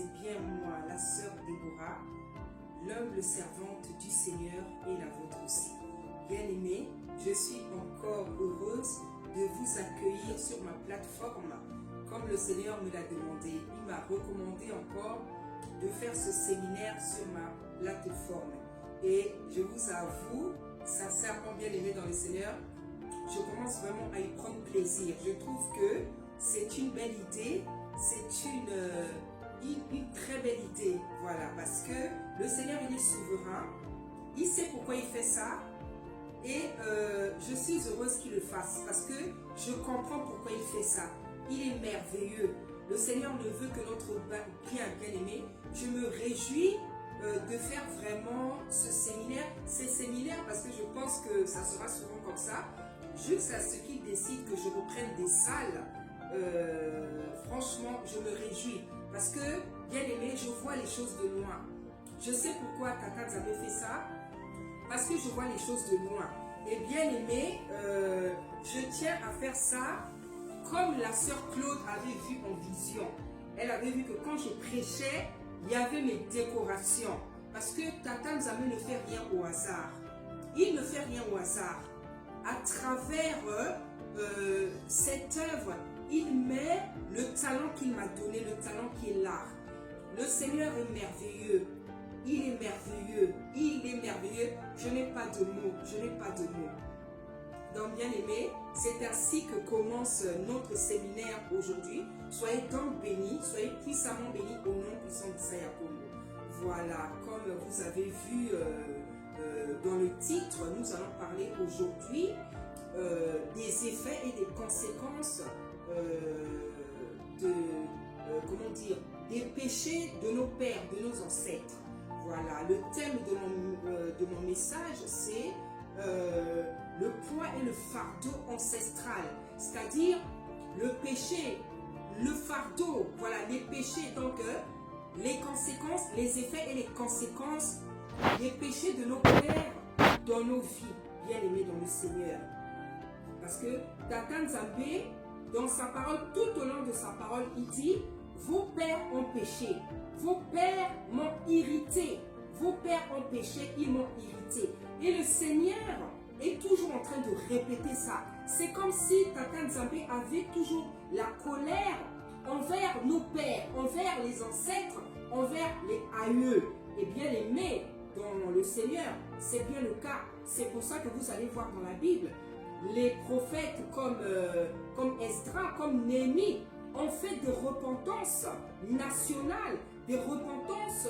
c'est bien moi, la sœur Déborah, l'humble servante du Seigneur et la vôtre aussi. Bien-aimés, je suis encore heureuse de vous accueillir sur ma plateforme comme le Seigneur me l'a demandé. Il m'a recommandé encore de faire ce séminaire sur ma plateforme. Et je vous avoue, sincèrement bien-aimés dans le Seigneur, je commence vraiment à y prendre plaisir. Je trouve que c'est une belle idée, c'est une très belle idée, voilà, parce que le Seigneur, il est souverain, il sait pourquoi il fait ça, et je suis heureuse qu'il le fasse, parce que je comprends pourquoi il fait ça. Il est merveilleux. Le Seigneur ne veut que notre bien-aimé. Je me réjouis de faire vraiment ce séminaire, ces séminaires, parce que je pense que ça sera souvent comme ça, jusqu'à ce qu'il décide que je reprenne des salles. Franchement, je me réjouis parce que, bien aimé, je vois les choses de loin. Je sais pourquoi Tata avait fait ça, parce que je vois les choses de loin. Et bien aimé, je tiens à faire ça comme la sœur Claude avait vu en vision. Elle avait vu que quand je prêchais, il y avait mes décorations. Parce que Tata Nzambe ne fait rien au hasard. Il ne fait rien au hasard. À travers cette œuvre, il met le talent qu'il m'a donné, le talent qui est l'art. Le Seigneur est merveilleux. Il est merveilleux. Il est merveilleux. Je n'ai pas de mots. Je n'ai pas de mots. Donc, bien aimé, c'est ainsi que commence notre séminaire aujourd'hui. Soyez donc bénis, soyez puissamment bénis au nom puissant d'Issaïa Congo. Voilà, comme vous avez vu dans le titre, nous allons parler aujourd'hui des effets et des conséquences des péchés de nos pères, de nos ancêtres. Voilà, le thème de mon message, c'est le poids et le fardeau ancestral, c'est-à-dire le péché, le fardeau, voilà, les péchés, donc les conséquences, les effets et les conséquences des péchés de nos pères dans nos vies, bien aimés dans le Seigneur. Parce que Tata Nzambe, dans sa parole, tout au long de sa parole, il dit: vos pères ont péché, vos pères m'ont irrité, vos pères ont péché, ils m'ont irrité. Et le Seigneur est toujours en train de répéter ça. C'est comme si Tata Nzambe avait toujours la colère envers nos pères, envers les ancêtres, envers les aïeux. Et bien aimés dans le Seigneur, c'est bien le cas. C'est pour ça que vous allez voir dans la Bible, les prophètes comme Esdra, comme Néhémie, ont fait des repentances nationales, des repentances,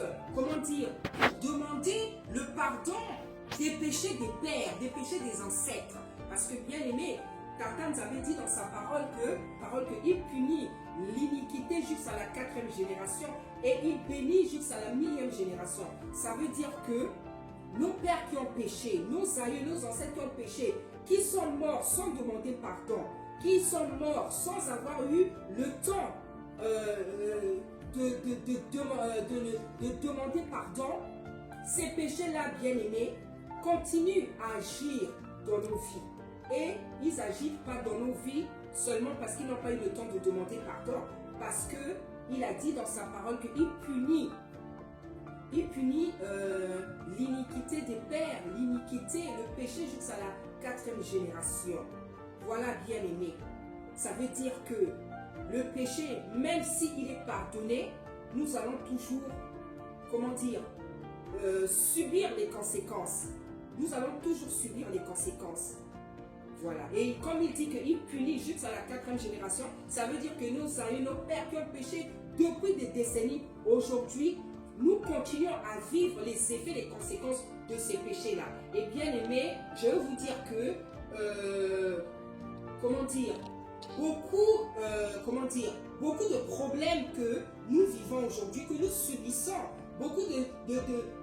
demander le pardon des péchés des pères, des péchés des ancêtres. Parce que bien aimé, Tata Nzambe dit dans sa parole qu'il punit l'iniquité jusqu'à la 4e génération et il bénit jusqu'à la 1000e génération. Ça veut dire que nos pères qui ont péché, nos aïeux, nos ancêtres qui ont péché, qui sont morts sans demander pardon, qui sont morts sans avoir eu le temps de demander pardon, ces péchés-là, bien aimés, continuent à agir dans nos vies. Et ils n'agissent pas dans nos vies seulement parce qu'ils n'ont pas eu le temps de demander pardon, parce qu'il a dit dans sa parole qu'il punit l'iniquité des pères, l'iniquité, le péché jusqu'à la 4e génération. Voilà, bien aimé. Ça veut dire que le péché, même s'il est pardonné, nous allons toujours, subir les conséquences. Nous allons toujours subir les conséquences. Voilà. Et comme il dit qu'il punit jusqu'à la 4e génération, ça veut dire que nos aïeux, nos pères qui ont péché depuis des décennies, aujourd'hui, nous continuons à vivre les effets, les conséquences de ces péchés-là. Et bien aimé, je veux vous dire que, beaucoup de problèmes que nous vivons aujourd'hui, que nous subissons, beaucoup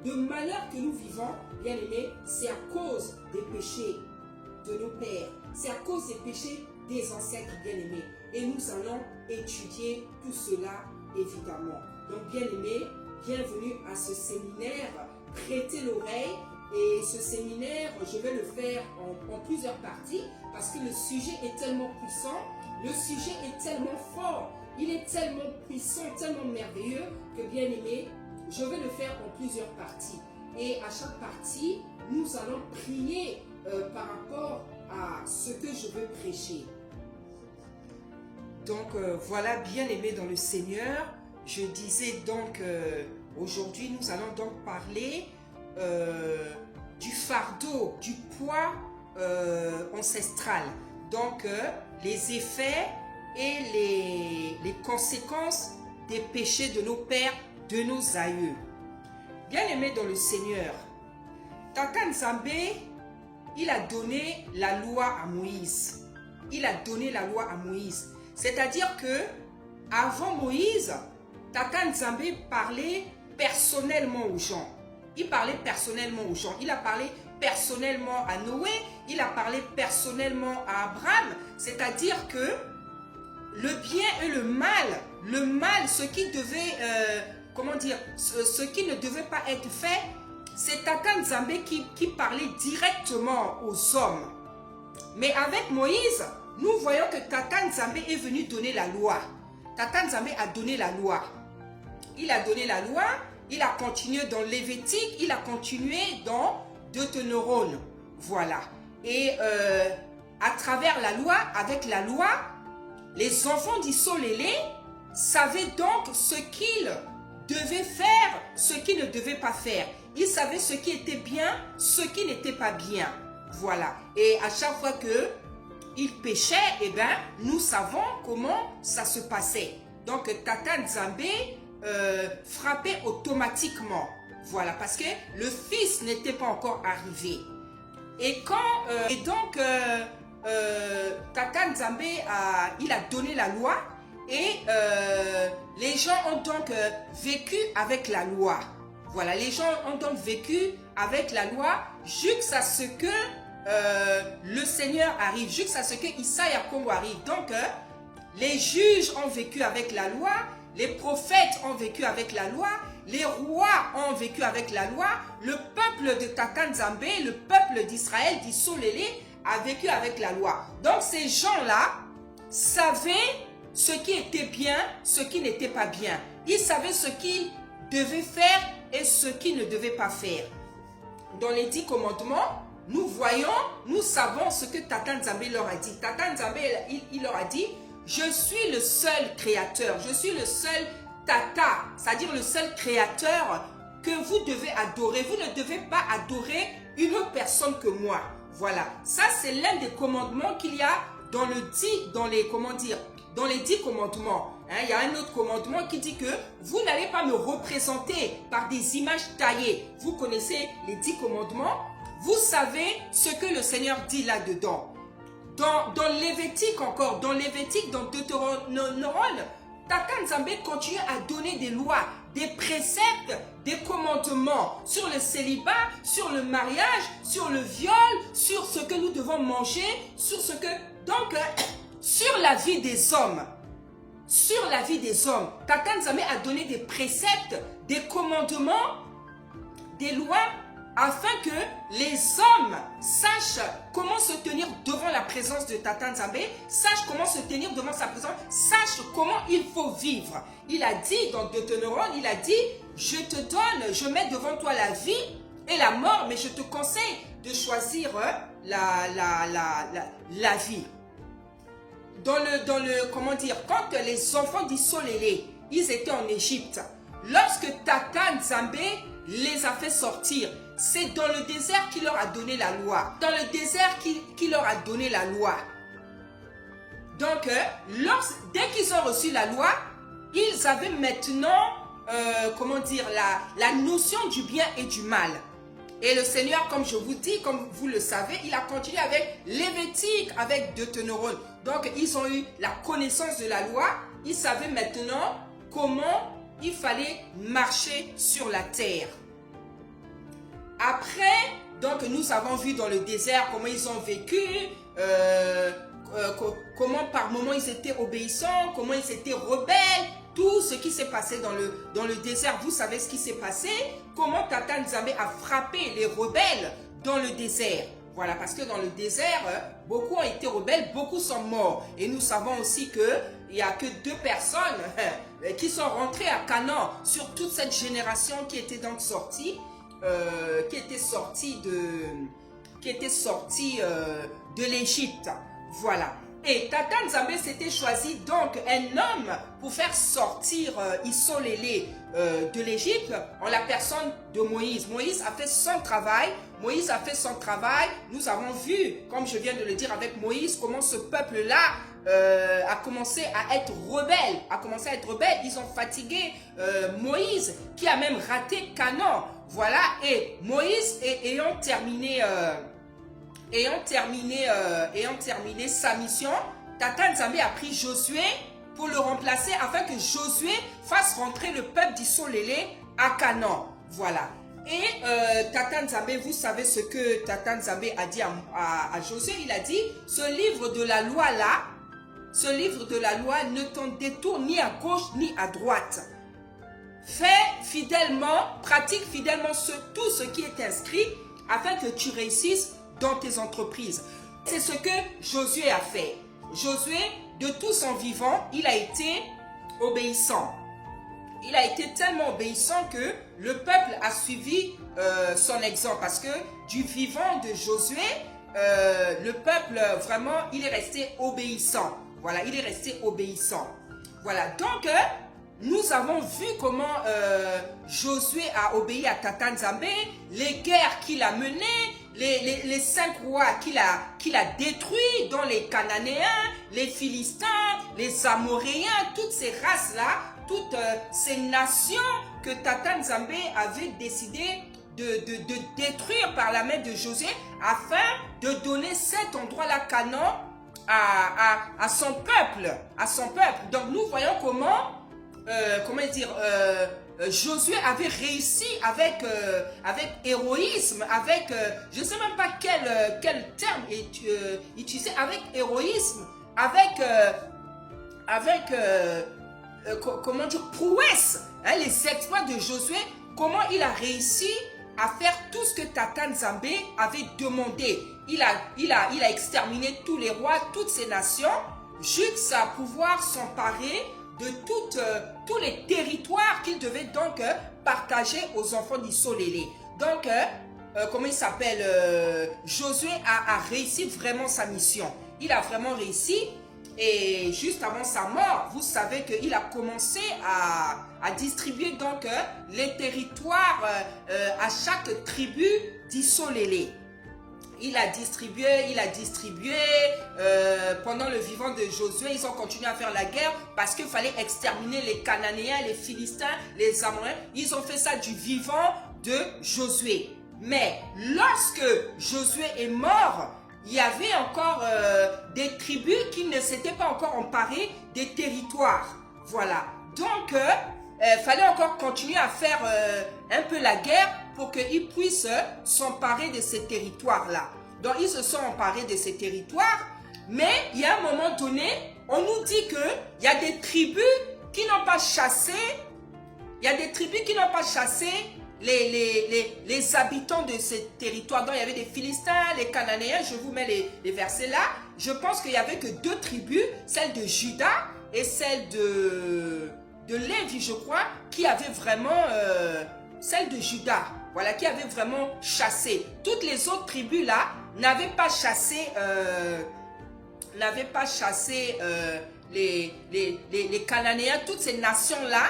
de malheurs que nous vivons, bien aimé, c'est à cause des péchés de nos pères. C'est à cause des péchés des ancêtres, bien aimés. Et nous allons étudier tout cela, évidemment. Donc, bien aimés, bienvenue à ce séminaire. Prêtez l'oreille. Et ce séminaire, je vais le faire en plusieurs parties parce que le sujet est tellement puissant, le sujet est tellement fort. il est tellement puissant, tellement merveilleux que, bien aimé, je vais le faire en plusieurs parties. Et à chaque partie, nous allons prier par rapport à ce que je veux prêcher. Donc voilà, bien aimé dans le Seigneur, je disais donc aujourd'hui nous allons donc parler du fardeau, du poids ancestral. Donc les effets et les conséquences des péchés de nos pères, de nos aïeux. Bien aimé dans le Seigneur, Tata Nzambé, il a donné la loi à Moïse. Il a donné la loi à Moïse. C'est-à-dire que avant Moïse, Tata Nzambé parlait personnellement aux gens. Il parlait personnellement aux gens. Il a parlé personnellement à Noé. Il a parlé personnellement à Abraham. C'est-à-dire que le bien et le mal, ce qui devait, ce qui ne devait pas être fait, c'est Tata Nzambé qui parlait directement aux hommes. Mais avec Moïse, nous voyons que Tata Nzambé est venu donner la loi. Tata Nzambé a donné la loi. Il a donné la loi, il a continué dans Lévitique, il a continué dans Deutéronome. Voilà. Et à travers la loi, avec la loi, les enfants d'Issolélé savaient donc ce qu'ils devaient faire, ce qu'ils ne devaient pas faire. Ils savaient ce qui était bien, ce qui n'était pas bien. Voilà. Et à chaque fois qu'ils péchaient, eh bien, nous savons comment ça se passait. Donc, Tata Nzambé frappait automatiquement. Voilà, parce que le fils n'était pas encore arrivé. Et donc, Tata Nzambé il a donné la loi et les gens ont donc vécu avec la loi. Voilà, les gens ont donc vécu avec la loi jusqu'à ce que le Seigneur arrive, jusqu'à ce que Issa Yakongo arrive. Donc, les juges ont vécu avec la loi, les prophètes ont vécu avec la loi, les rois ont vécu avec la loi, le peuple de Tata Nzambé, le peuple d'Israël, d'Issolélé, a vécu avec la loi. Donc, ces gens-là savaient ce qui était bien, ce qui n'était pas bien. Ils savaient ce qu'ils devaient faire et ce qu'ils ne devaient pas faire. Dans les 10 commandements, nous voyons, nous savons ce que Tata Nzambé leur a dit. Tata Nzambé, il leur a dit, je suis le seul créateur, je suis le seul Tata, c'est-à-dire le seul créateur que vous devez adorer. Vous ne devez pas adorer une autre personne que moi. Voilà, ça c'est l'un des commandements qu'il y a dans les 10 commandements. Il y a un autre commandement qui dit que vous n'allez pas me représenter par des images taillées. Vous connaissez les 10 commandements. Vous savez ce que le Seigneur dit là-dedans. Dans Lévitique encore, dans Deutéronome, Tata Nzambé continue à donner des lois, des préceptes, des commandements sur le célibat, sur le mariage, sur le viol, sur ce que nous devons manger, sur ce que... Donc, sur la vie des hommes. Sur la vie des hommes. Tata Nzambé a donné des préceptes, des commandements, des lois, afin que les hommes sachent comment se tenir devant la présence de Tata Nzambé, sachent comment se tenir devant sa présence, sachent comment il faut vivre. Il a dit dans Deutéronome, il a dit, je mets devant toi la vie et la mort, mais je te conseille de choisir la vie. Quand les enfants d'Issolélé, ils étaient en Égypte, lorsque Tata Nzambé les a fait sortir, c'est dans le désert qu'il leur a donné la loi. Dans le désert qu'il leur a donné la loi. Donc, dès qu'ils ont reçu la loi, ils avaient maintenant, la notion du bien et du mal. Et le Seigneur, comme je vous dis, comme vous le savez, il a continué avec Lévitique, avec Deutéronome. Donc, ils ont eu la connaissance de la loi. Ils savaient maintenant comment il fallait marcher sur la terre. Après, donc, nous avons vu dans le désert comment ils ont vécu, comment par moments ils étaient obéissants, comment ils étaient rebelles. Tout ce qui s'est passé dans le désert, vous savez ce qui s'est passé. Comment Tata Nzambé a frappé les rebelles dans le désert. Voilà, parce que dans le désert, beaucoup ont été rebelles, beaucoup sont morts. Et nous savons aussi que il n'y a que 2 personnes qui sont rentrées à Canaan sur toute cette génération qui était donc sortie, qui était sortie de l'Égypte. Voilà. Et Tata Nzambe s'était choisi donc un homme pour faire sortir Isolélé de l'Égypte en la personne de Moïse. Moïse a fait son travail. Nous avons vu, comme je viens de le dire avec Moïse, comment ce peuple-là a commencé à être rebelle. Ils ont fatigué Moïse, qui a même raté Canaan. Voilà. Et Moïse, ayant terminé sa mission, Tata Nzambe a pris Josué pour le remplacer afin que Josué fasse rentrer le peuple d'Isolélé à Canaan. Voilà. Et Tata Nzambe, vous savez ce que Tata Nzambe a dit à Josué. Il a dit, ce livre de la loi là, ne t'en détourne ni à gauche ni à droite. Pratique fidèlement tout ce qui est inscrit afin que tu réussisses dans tes entreprises. C'est ce que Josué a fait. Josué, de tout son vivant, il a été obéissant. Il a été tellement obéissant que le peuple a suivi son exemple. Parce que du vivant de Josué, le peuple, vraiment, il est resté obéissant. Voilà, il est resté obéissant. Voilà, donc, nous avons vu comment Josué a obéi à Tata Nzambe, les guerres qu'il a menées, les 5 rois qu'il a détruits, dont les Cananéens, les Philistins, les Amoréens, toutes ces races-là, toutes ces nations que Tata Nzambe avait décidé de détruire par la main de Josué afin de donner cet endroit-là, Canaan, à son peuple. Donc nous voyons comment Josué avait réussi avec héroïsme, je ne sais même pas quel terme utiliser, avec héroïsme, comment dire, prouesse, hein, les exploits de Josué, comment il a réussi à faire tout ce que Tata Nzambe avait demandé. Il a exterminé tous les rois, toutes ces nations, jusqu'à pouvoir s'emparer de tous les territoires qu'il devait donc partager aux enfants d'Isolélé. Donc, comment il s'appelle, Josué a réussi vraiment sa mission. Il a vraiment réussi. Et juste avant sa mort, vous savez qu'il a commencé à distribuer donc les territoires à chaque tribu d'Isolélé. Il a distribué, pendant le vivant de Josué, ils ont continué à faire la guerre parce qu'il fallait exterminer les Cananéens, les Philistins, les Amoréens. Ils ont fait ça du vivant de Josué. Mais lorsque Josué est mort, il y avait encore des tribus qui ne s'étaient pas encore emparées des territoires. Voilà. Donc, fallait encore continuer à faire un peu la guerre pour qu'ils puissent s'emparer de ces territoires-là. Donc, ils se sont emparés de ces territoires, mais il y a un moment donné, on nous dit qu'il y a des tribus qui n'ont pas chassé, les habitants de ces territoires. Donc, il y avait des Philistins, les Cananéens, je vous mets les versets là. Je pense qu'il n'y avait que 2 tribus, celle de Juda et celle de Lévi, je crois, qui avaient vraiment, celle de Juda, voilà, qui avait vraiment chassé. Toutes les autres tribus là n'avaient pas chassé, les Cananéens, toutes ces nations là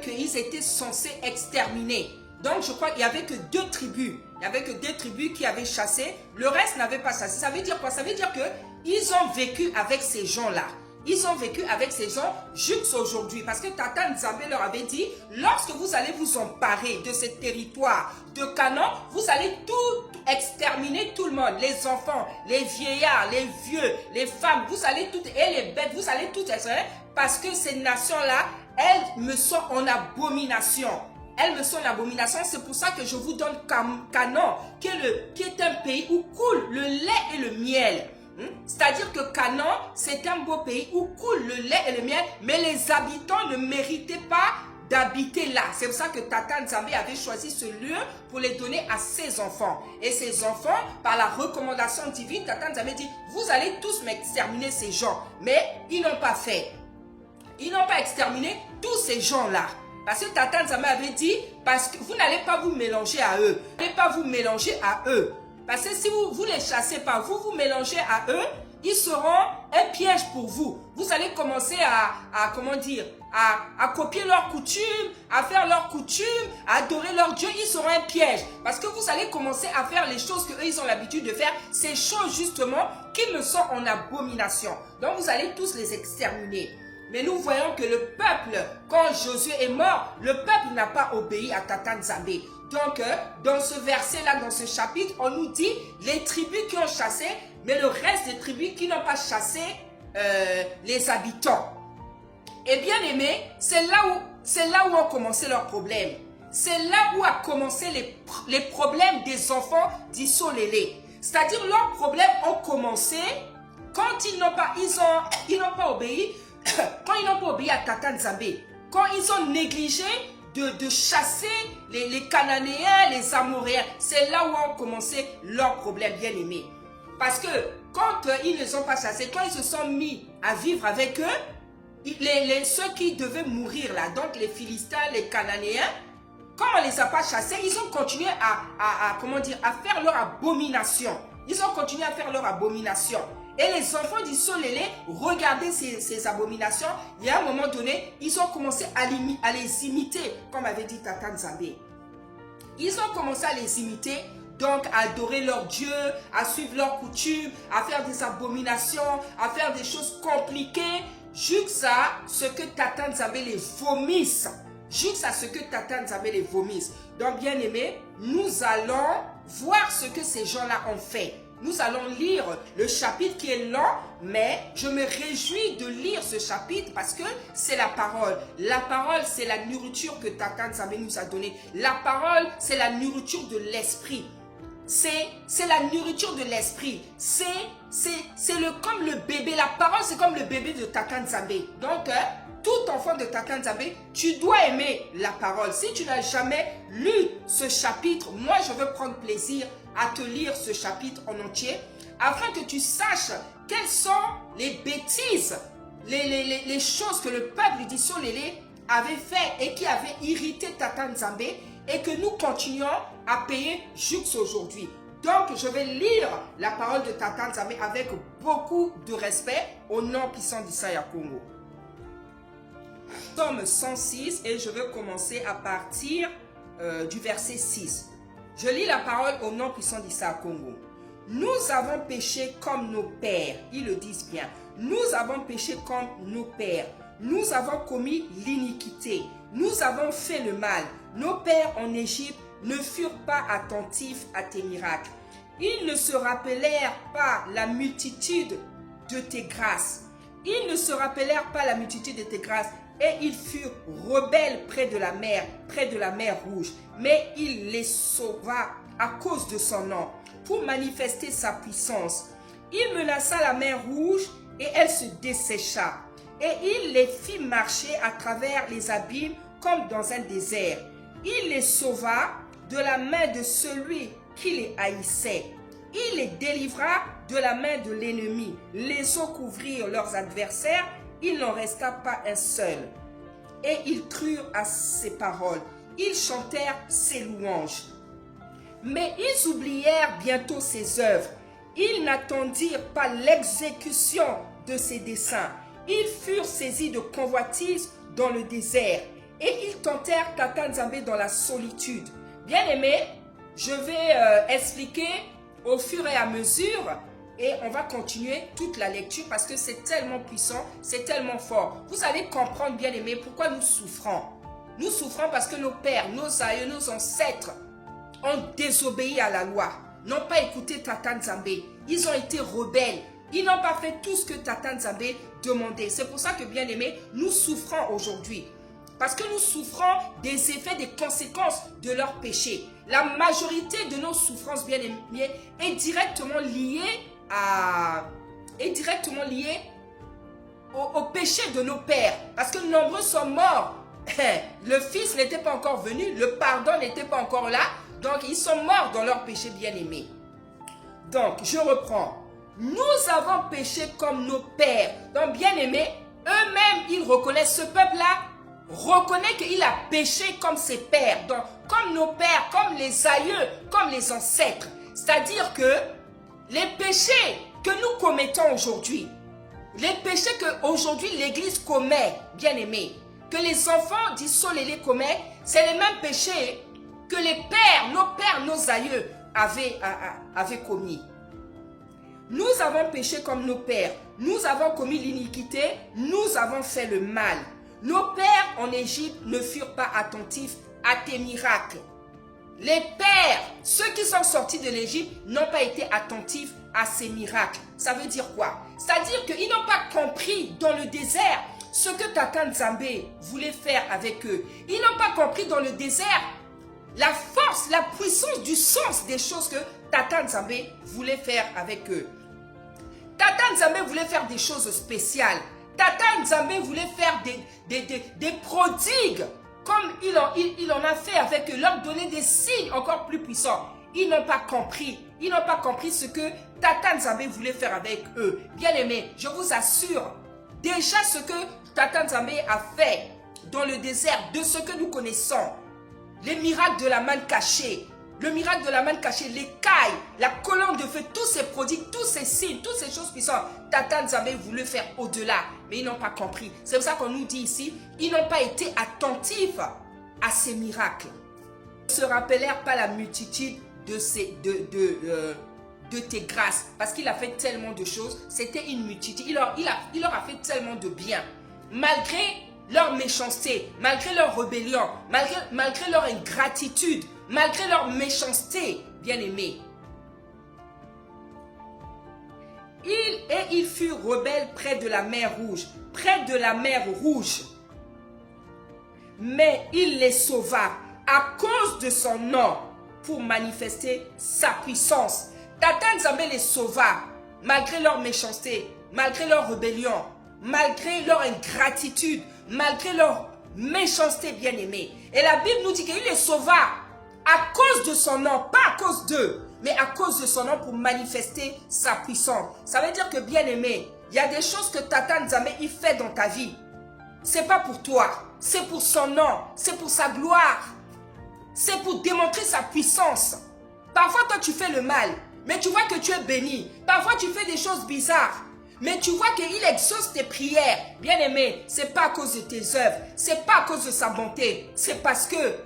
qu'ils étaient censés exterminer. Donc je crois qu'il n'y avait que 2 tribus. Il n'y avait que 2 tribus qui avaient chassé. Le reste n'avait pas chassé. Ça veut dire quoi? Ça veut dire qu'ils ont vécu avec ces gens-là. Ils ont vécu avec ces gens jusqu'à aujourd'hui. Parce que Tata Nzambe leur avait dit, lorsque vous allez vous emparer de ces territoires de Canaan, vous allez tout exterminer, tout le monde. Les enfants, les vieillards, les vieux, les femmes, vous allez tout, et les bêtes, vous allez tout exterminer. Parce que ces nations-là, elles me sont en abomination. Elles me sont en abomination. C'est pour ça que je vous donne Canaan, qui est un pays où coule le lait et le miel. C'est-à-dire que Canaan, c'est un beau pays où coule le lait et le miel, mais les habitants ne méritaient pas d'habiter là. C'est pour ça que Tata Nzambe avait choisi ce lieu pour les donner à ses enfants. Et ses enfants, par la recommandation divine, Tata Nzambe dit, vous allez tous m'exterminer ces gens. Mais ils n'ont pas fait. ils n'ont pas exterminé tous ces gens-là. Parce que Tata Nzambe avait dit, parce que vous n'allez pas vous mélanger à eux. Vous n'allez pas vous mélanger à eux. Parce que si vous les chassez pas, vous mélangez à eux, ils seront un piège pour vous. Vous allez commencer comment dire, à copier leurs coutumes, à faire leurs coutumes, à adorer leur Dieu. Ils seront un piège. Parce que vous allez commencer à faire les choses qu'eux, ils ont l'habitude de faire. Ces choses, justement, qui me sont en abomination. Donc, vous allez tous les exterminer. Mais nous voyons que le peuple, quand Josué est mort, le peuple n'a pas obéi à Tata Nzambe. Donc, dans ce verset-là, dans ce chapitre, on nous dit les tribus qui ont chassé, mais le reste des tribus qui n'ont pas chassé les habitants. Et bien aimé, c'est là où ont commencé leurs problèmes. C'est là où a commencé les problèmes des enfants d'Issolélé. C'est-à-dire leurs problèmes ont commencé quand ils n'ont pas obéi, quand ils n'ont pas obéi à Tata Nzambe, quand ils ont négligé de chasser les Cananéens, les Amoréens. C'est là où ont commencé leurs problèmes, bien aimés. Parce que quand ils ne les ont pas chassés, quand ils se sont mis à vivre avec eux, ceux qui devaient mourir là, donc les Philistins, les Cananéens, quand on ne les a pas chassés, ils ont continué à faire leur abomination. Ils ont continué à faire leur abomination. Et les enfants d'Issolélé regardaient ces abominations. Et à un moment donné, ils ont commencé à les imiter, comme avait dit Tata Nzambe. Ils ont commencé à les imiter, donc à adorer leur Dieu, à suivre leurs coutumes, à faire des abominations, à faire des choses compliquées, jusqu'à ce que Tata Nzambe les vomisse. Jusqu'à ce que Tata Nzambe les vomisse. Donc, bien aimé, nous allons voir ce que ces gens-là ont fait. Nous allons lire le chapitre qui est lent, mais je me réjouis de lire ce chapitre parce que c'est la parole. La parole, c'est la nourriture que Tata Nzambe nous a donnée. La parole, c'est la nourriture de l'esprit. C'est la nourriture de l'esprit. C'est comme le bébé. La parole, c'est comme le bébé de Tata Nzambe. Donc, tout enfant de Tata Nzambe, tu dois aimer la parole. Si tu n'as jamais lu ce chapitre, moi, je veux prendre plaisir à te lire ce chapitre en entier, afin que tu saches quelles sont les bêtises, les choses que le peuple d'Issolélé avait fait et qui avait irrité Tata Nzambe et que nous continuons à payer jusqu'à aujourd'hui. Donc, je vais lire la parole de Tata Nzambe avec beaucoup de respect au nom puissant d'Issaïa Congo. Psaume 106 et je vais commencer à partir du verset 6. Je lis la parole au nom puissant d'Issaïa Congo. Nous avons péché comme nos pères. Ils le disent bien. Nous avons péché comme nos pères. Nous avons commis l'iniquité. Nous avons fait le mal. Nos pères en Égypte ne furent pas attentifs à tes miracles. Ils ne se rappelèrent pas la multitude de tes grâces. Ils ne se rappelèrent pas la multitude de tes grâces. Et ils furent rebelles près de la mer rouge. Mais il les sauva à cause de son nom, pour manifester sa puissance. Il menaça la mer rouge et elle se dessécha. Et il les fit marcher à travers les abîmes comme dans un désert. Il les sauva de la main de celui qui les haïssait. Il les délivra de la main de l'ennemi. Les eaux couvrirent leurs adversaires. Il n'en resta pas un seul. Et ils crurent à ses paroles. Ils chantèrent ses louanges. Mais ils oublièrent bientôt ses œuvres. Ils n'attendirent pas l'exécution de ses desseins. Ils furent saisis de convoitise dans le désert. Et ils tentèrent Tata Nzambe dans la solitude. Bien aimé, je vais expliquer au fur et à mesure. Et on va continuer toute la lecture parce que c'est tellement puissant, c'est tellement fort. Vous allez comprendre, bien aimé, pourquoi nous souffrons. Nous souffrons parce que nos pères, nos aïeux, nos ancêtres ont désobéi à la loi, n'ont pas écouté Tata Nzambe. Ils ont été rebelles. Ils n'ont pas fait tout ce que Tata Nzambe demandait. C'est pour ça que, bien aimé, nous souffrons aujourd'hui. Parce que nous souffrons des effets, des conséquences de leurs péchés. La majorité de nos souffrances, bien aimé, est directement liée au péché de nos pères. Parce que nombreux sont morts. Le Fils n'était pas encore venu, le pardon n'était pas encore là. Donc, ils sont morts dans leur péché bien-aimé. Donc, je reprends. Nous avons péché comme nos pères. Donc, bien-aimés, eux-mêmes, ils reconnaissent, ce peuple-là reconnaît qu'il a péché comme ses pères, donc, comme nos pères, comme les aïeux, comme les ancêtres. C'est-à-dire que les péchés que nous commettons aujourd'hui, les péchés qu'aujourd'hui l'Église commet, bien aimés, que les enfants d'Issolélé commettent, c'est les mêmes péchés que les pères, nos aïeux avaient commis. Nous avons péché comme nos pères, nous avons commis l'iniquité, nous avons fait le mal. Nos pères en Égypte ne furent pas attentifs à tes miracles. Les pères, ceux qui sont sortis de l'Égypte, n'ont pas été attentifs à ces miracles. Ça veut dire quoi? C'est-à-dire qu'ils n'ont pas compris dans le désert ce que Tata Nzambe voulait faire avec eux. Ils n'ont pas compris dans le désert la force, la puissance du sens des choses que Tata Nzambe voulait faire avec eux. Tata Nzambe voulait faire des choses spéciales. Tata Nzambe voulait faire des prodigues comme il en a fait avec eux, leur donner des signes encore plus puissants. Ils n'ont pas compris. Ils n'ont pas compris ce que Tata Nzambe voulait faire avec eux. Bien aimés, je vous assure, déjà ce que Tata Nzambe a fait dans le désert, de ce que nous connaissons, les miracles de la manne cachée, le miracle de la manne cachée, l'écaille, la colonne de feu, tous ces prodigues, tous ces signes, toutes ces choses puissantes, Tata Nzambe voulait faire au-delà, mais ils n'ont pas compris. C'est pour ça qu'on nous dit ici, ils n'ont pas été attentifs à ces miracles. Ils ne se rappelèrent pas la multitude de tes grâces, parce qu'il a fait tellement de choses, c'était une multitude, il leur a fait tellement de bien, malgré leur méchanceté, malgré leur rébellion, malgré leur ingratitude, malgré leur méchanceté, bien-aimés. Ils furent rebelles près de la mer Rouge, mais il les sauva à cause de son nom pour manifester sa puissance. Tata Nzambe les sauva malgré leur méchanceté, malgré leur rébellion, malgré leur ingratitude, malgré leur méchanceté, bien-aimée. Et la Bible nous dit qu'il les sauva à cause de son nom, pas à cause d'eux, mais à cause de son nom pour manifester sa puissance. Ça veut dire que, bien-aimé, il y a des choses que Tata Nzambe il fait dans ta vie. C'est pas pour toi, c'est pour son nom, c'est pour sa gloire. C'est pour démontrer sa puissance. Parfois, toi, tu fais le mal, mais tu vois que tu es béni. Parfois, tu fais des choses bizarres, mais tu vois qu'il exauce tes prières. Bien-aimé, ce n'est pas à cause de tes œuvres, ce n'est pas à cause de sa bonté, c'est parce que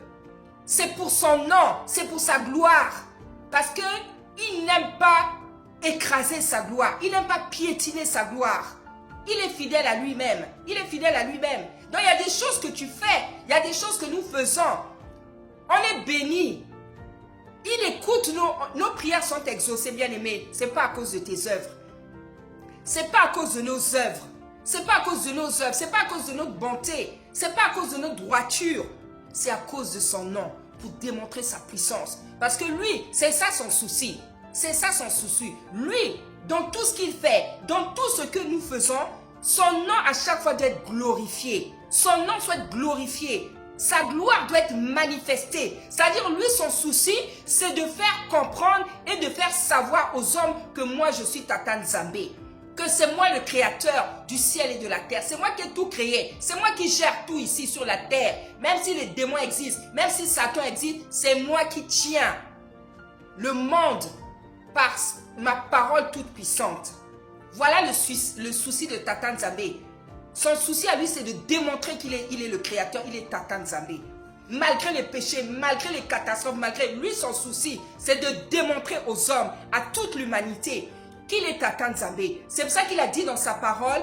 c'est pour son nom, c'est pour sa gloire. Parce qu'il n'aime pas écraser sa gloire, il n'aime pas piétiner sa gloire. Il est fidèle à lui-même, il est fidèle à lui-même. Donc, il y a des choses que tu fais, il y a des choses que nous faisons. On est béni. Il écoute, nos prières sont exaucées, bien-aimés. Ce n'est pas à cause de tes œuvres. Ce n'est pas à cause de nos œuvres. Ce n'est pas à cause de nos œuvres. Ce n'est pas à cause de notre bonté. Ce n'est pas à cause de notre droiture. C'est à cause de son nom, pour démontrer sa puissance. Parce que lui, c'est ça son souci. C'est ça son souci. Lui, dans tout ce qu'il fait, dans tout ce que nous faisons, son nom à chaque fois doit être glorifié. Son nom doit être glorifié. Sa gloire doit être manifestée. C'est-à-dire, lui, son souci, c'est de faire comprendre et de faire savoir aux hommes que moi, je suis Tata Nzambe. Que c'est moi le créateur du ciel et de la terre. C'est moi qui ai tout créé. C'est moi qui gère tout ici sur la terre. Même si les démons existent, même si Satan existe, c'est moi qui tiens le monde par ma parole toute puissante. Voilà le souci de Tata Nzambe. Son souci à lui, c'est de démontrer qu'il est le créateur, il est Tata Nzambe. Malgré les péchés, malgré les catastrophes, malgré lui, son souci, c'est de démontrer aux hommes, à toute l'humanité, qu'il est Tata Nzambe. C'est pour ça qu'il a dit dans sa parole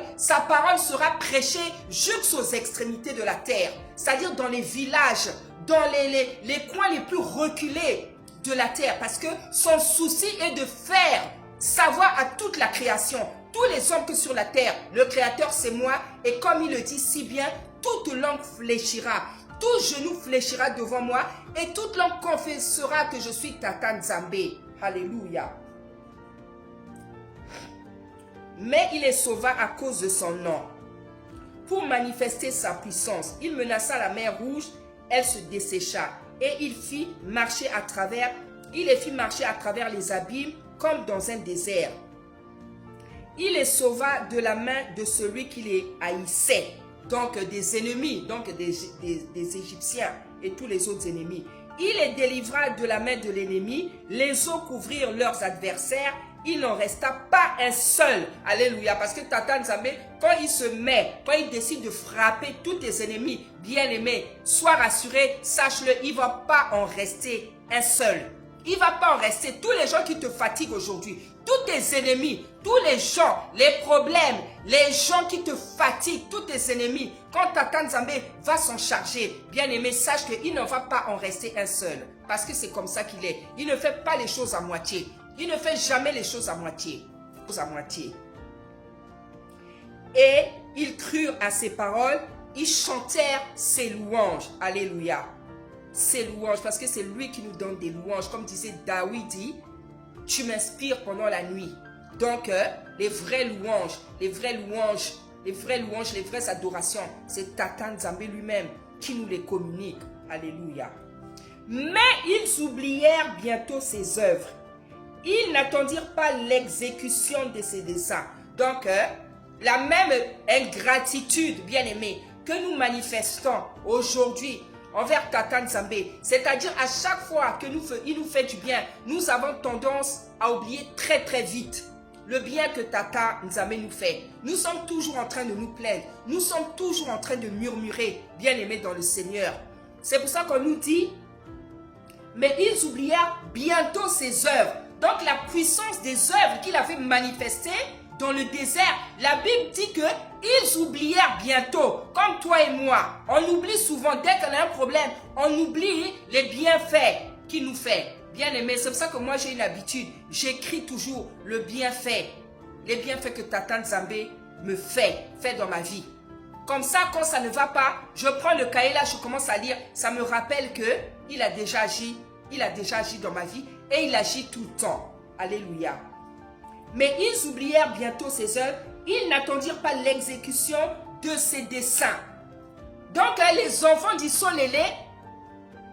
sera prêchée jusqu'aux extrémités de la terre. C'est-à-dire dans les villages, dans les coins les plus reculés de la terre. Parce que son souci est de faire savoir à toute la création, tous les hommes que sur la terre, le Créateur c'est moi, et comme il le dit si bien, toute langue fléchira, tout genou fléchira devant moi, et toute langue confessera que je suis Tata Nzambe. Alléluia. Mais il les sauva à cause de son nom, pour manifester sa puissance. Il menaça la mer Rouge, elle se dessécha, et il les fit marcher à travers les abîmes, comme dans un désert. il les sauva de la main de celui qui les haïssait. Donc des ennemis, donc des Égyptiens et tous les autres ennemis. Il les délivra de la main de l'ennemi, les eaux couvrirent leurs adversaires, il n'en resta pas un seul. Alléluia. Parce que Tata Nzambe, quand il se met, quand il décide de frapper tous tes ennemis, bien-aimés, sois rassuré, sache-le, il ne va pas en rester un seul. Il ne va pas en rester. Tous les gens qui te fatiguent aujourd'hui, tous tes ennemis, tous les gens, les problèmes, les gens qui te fatiguent, tous tes ennemis, quand Tata Nzambe va s'en charger, bien-aimé, sache qu'il ne va pas en rester un seul. Parce que c'est comme ça qu'il est. Il ne fait pas les choses à moitié. Il ne fait jamais les choses à moitié. Et ils crurent à ses paroles, ils chantèrent ses louanges. Alléluia. Ses louanges, parce que c'est lui qui nous donne des louanges. Comme disait David, dit, tu m'inspires pendant la nuit. Donc, les vraies louanges, les vraies adorations, c'est Tata Nzambe lui-même qui nous les communique. Alléluia. Mais ils oublièrent bientôt ses œuvres. Ils n'attendirent pas l'exécution de ses desseins. Donc, la même ingratitude, bien-aimée, que nous manifestons aujourd'hui envers Tata Nzambe, c'est-à-dire à chaque fois qu'il nous fait du bien, nous avons tendance à oublier très très vite le bien que Tata Nzambe nous fait. Nous sommes toujours en train de nous plaindre, nous sommes toujours en train de murmurer, bien-aimés dans le Seigneur. C'est pour ça qu'on nous dit, mais ils oublièrent bientôt ses œuvres. Donc la puissance des œuvres qu'il avait manifestées dans le désert, la Bible dit que ils oublièrent bientôt, comme toi et moi. On oublie souvent, dès qu'on a un problème, on oublie les bienfaits qu'il nous fait. Bien aimé, c'est pour ça que moi j'ai une habitude, j'écris toujours le bienfait, les bienfaits que Tata Nzambe me fait dans ma vie. Comme ça, quand ça ne va pas, je prends le cahier là, je commence à lire, ça me rappelle que il a déjà agi dans ma vie et il agit tout le temps. Alléluia. Mais ils oublièrent bientôt ses œuvres, ils n'attendirent pas l'exécution de ses desseins. Donc les enfants d'Issolélé,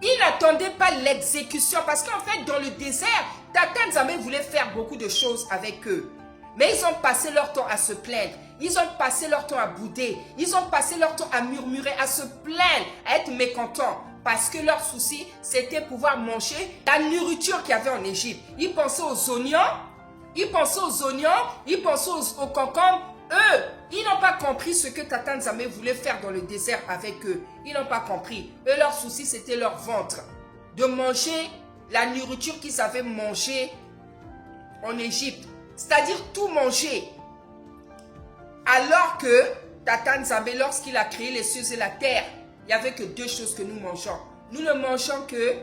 ils n'attendaient pas l'exécution parce qu'en fait dans le désert, Tata Nzambe voulait faire beaucoup de choses avec eux. Mais ils ont passé leur temps à se plaindre, ils ont passé leur temps à bouder, ils ont passé leur temps à murmurer, à se plaindre, à être mécontents. Parce que leur souci, c'était pouvoir manger la nourriture qu'il y avait en Égypte. Ils pensaient aux oignons, ils pensaient aux concombres. Eux, ils n'ont pas compris ce que Tata Nzambe voulait faire dans le désert avec eux. Ils n'ont pas compris. Eux, leur souci, c'était leur ventre. De manger la nourriture qu'ils avaient mangée en Égypte. C'est-à-dire tout manger. Alors que Tata Nzambe, lorsqu'il a créé les cieux et la terre, il n'y avait que deux choses que nous mangeons. Nous ne mangeons que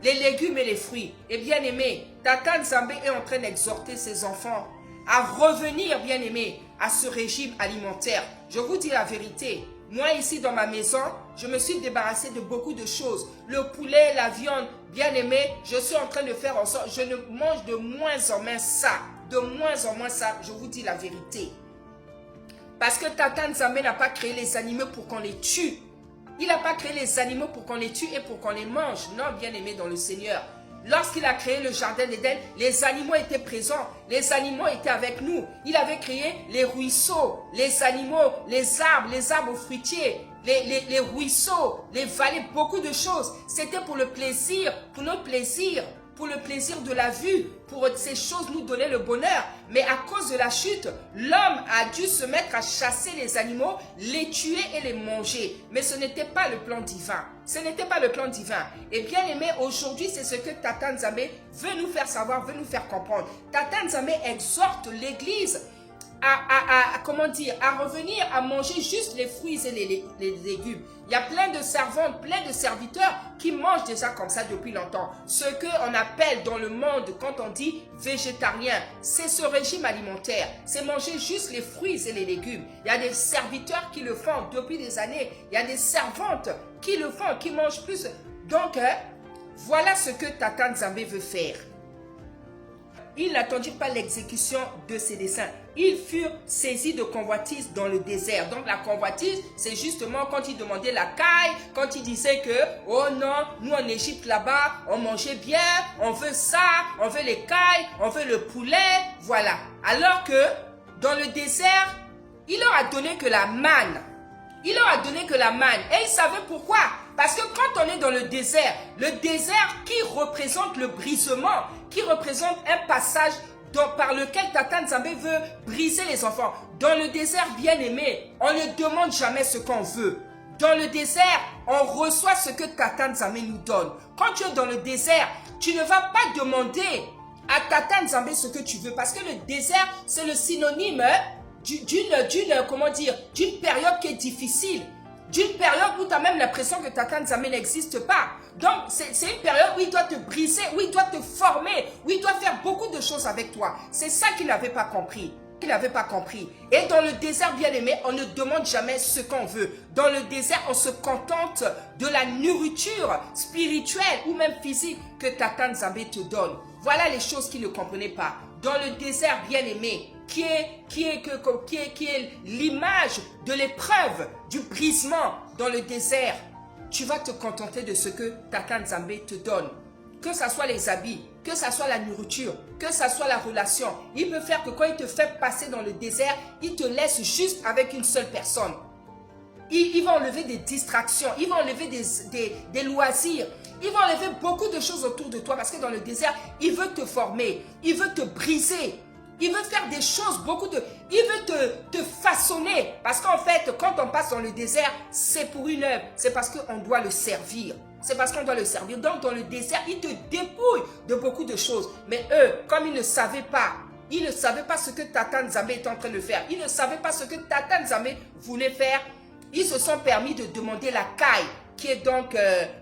les légumes et les fruits. Et bien aimé, Tata Nzambe est en train d'exhorter ses enfants à revenir, bien aimé, à ce régime alimentaire. Je vous dis la vérité. Moi ici dans ma maison, je me suis débarrassé de beaucoup de choses. Le poulet, la viande, bien aimé, je suis en train de faire en sorte, je ne mange de moins en moins ça. De moins en moins ça, je vous dis la vérité. Parce que Tata Nzambe n'a pas créé les animaux pour qu'on les tue. Il n'a pas créé les animaux pour qu'on les tue et pour qu'on les mange. Non, bien aimé dans le Seigneur. Lorsqu'il a créé le jardin d'Éden, les animaux étaient présents. Les animaux étaient avec nous. Il avait créé les ruisseaux, les animaux, les arbres fruitiers, les ruisseaux, les vallées, beaucoup de choses. C'était pour le plaisir, pour notre plaisir, pour le plaisir de la vue, pour ces choses nous donner le bonheur. Mais à cause de la chute, l'homme a dû se mettre à chasser les animaux, les tuer et les manger. Mais ce n'était pas le plan divin. Ce n'était pas le plan divin. Et bien aimé, aujourd'hui, c'est ce que Tata Nzambe veut nous faire savoir, veut nous faire comprendre. Tata Nzambe exhorte l'Église à revenir à manger juste les fruits et les légumes. Il y a plein de servantes, plein de serviteurs qui mangent déjà comme ça depuis longtemps. Ce qu'on appelle dans le monde, quand on dit végétarien, c'est ce régime alimentaire. C'est manger juste les fruits et les légumes. Il y a des serviteurs qui le font depuis des années. Il y a des servantes qui le font, qui mangent plus. Donc, voilà ce que Tata Nzambe veut faire. Ils n'attendirent pas l'exécution de ses desseins. Ils furent saisis de convoitise dans le désert. Donc la convoitise, c'est justement quand ils demandaient la caille, quand ils disaient que, oh non, nous en Égypte là-bas, on mangeait bien, on veut ça, on veut les cailles, on veut le poulet, voilà. Alors que dans le désert, il leur a donné que la manne. Il leur a donné que la manne. Et ils savaient pourquoi. Parce que quand on est dans le désert qui représente le brisement, qui représente un passage par lequel Tata Nzambe veut briser les enfants. Dans le désert, bien aimé, on ne demande jamais ce qu'on veut. Dans le désert, on reçoit ce que Tata Nzambe nous donne. Quand tu es dans le désert, tu ne vas pas demander à Tata Nzambe ce que tu veux. Parce que le désert, c'est le synonyme d'une période qui est difficile. D'une période où tu as même l'impression que Tata Nzambe n'existe pas. Donc, c'est une période où il doit te briser, où il doit te former, où il doit faire beaucoup de choses avec toi. C'est ça qu'il n'avait pas compris. Il n'avait pas compris. Et dans le désert, bien aimé, on ne demande jamais ce qu'on veut. Dans le désert, on se contente de la nourriture spirituelle ou même physique que Tata Nzambe te donne. Voilà les choses qu'il ne comprenait pas. Dans le désert, bien aimé, qui est l'image de l'épreuve, du brisement dans le désert, tu vas te contenter de ce que Tata Nzambe te donne. Que ce soit les habits, que ce soit la nourriture, que ce soit la relation. Il peut faire que quand il te fait passer dans le désert, il te laisse juste avec une seule personne. Il va enlever des distractions, il va enlever des loisirs, il va enlever beaucoup de choses autour de toi parce que dans le désert, il veut te former, il veut te briser. Il veut faire des choses, il veut te façonner. Parce qu'en fait, quand on passe dans le désert, c'est pour une œuvre. C'est parce qu'on doit le servir. C'est parce qu'on doit le servir. Donc, dans le désert, il te dépouille de beaucoup de choses. Mais eux, comme ils ne savaient pas ce que Tata Nzambe est en train de faire. Ils ne savaient pas ce que Tata Nzambe voulait faire. Ils se sont permis de demander la caille, qui est donc,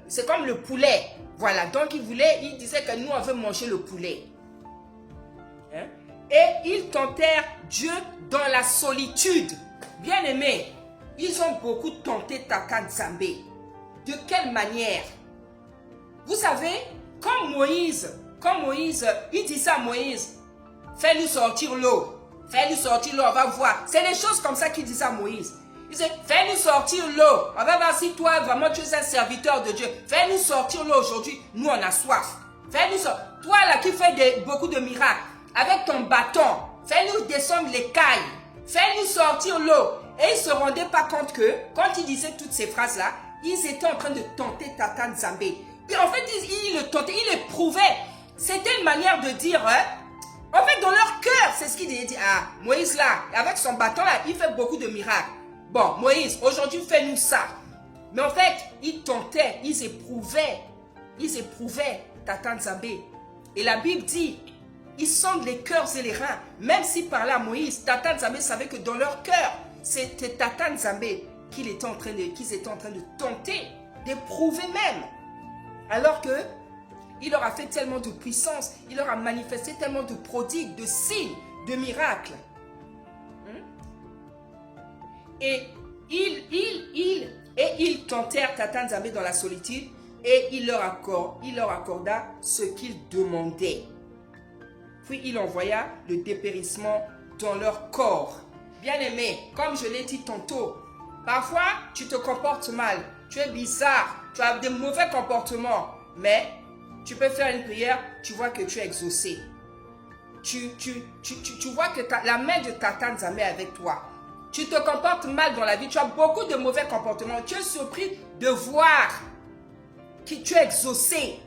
c'est comme le poulet. Voilà, donc ils disaient que nous, on veut manger le poulet. Hein? Et ils tentèrent Dieu dans la solitude. Bien aimé, ils ont beaucoup tenté Tata Nzambe. De quelle manière? Vous savez, quand Moïse, il disait à Moïse, fais-nous sortir l'eau. Fais-nous sortir l'eau, on va voir. C'est des choses comme ça qu'il disait à Moïse. Il disait, fais-nous sortir l'eau. On va voir si toi, vraiment, tu es un serviteur de Dieu. Fais-nous sortir l'eau aujourd'hui. Nous, on a soif. Fais-nous sortir. Toi, là, qui fais beaucoup de miracles. Avec ton bâton, fais-nous descendre les cailles, fais-nous sortir l'eau. Et ils ne se rendaient pas compte que, quand ils disaient toutes ces phrases-là, ils étaient en train de tenter Tata Nzambe. Et en fait, ils le tentaient, ils l'éprouvaient. C'était une manière de dire, en fait, dans leur cœur, c'est ce qu'ils disaient. Ah, Moïse là, avec son bâton là, il fait beaucoup de miracles. Bon, Moïse, aujourd'hui, fais-nous ça. Mais en fait, ils tentaient, ils éprouvaient Tata Nzambe. Et la Bible dit, ils sondent les cœurs et les reins. Même s'ils parlaient à Moïse, Tata Nzambe savait que dans leur cœur, c'était Tata Nzambe qu'ils étaient en train de tenter, d'éprouver même. Alors que il leur a fait tellement de puissance, il leur a manifesté tellement de prodigues, de signes, de miracles. Et ils tentèrent Tata Nzambe dans la solitude et il leur accorda ce qu'ils demandaient. Puis il envoya le dépérissement dans leur corps. Bien aimé, comme je l'ai dit tantôt, parfois tu te comportes mal, tu es bizarre, tu as des mauvais comportements, mais tu peux faire une prière, tu vois que tu es exaucé. Tu vois que la main de Tata Nzambe est avec toi. Tu te comportes mal dans la vie, tu as beaucoup de mauvais comportements, tu es surpris de voir que tu es exaucé.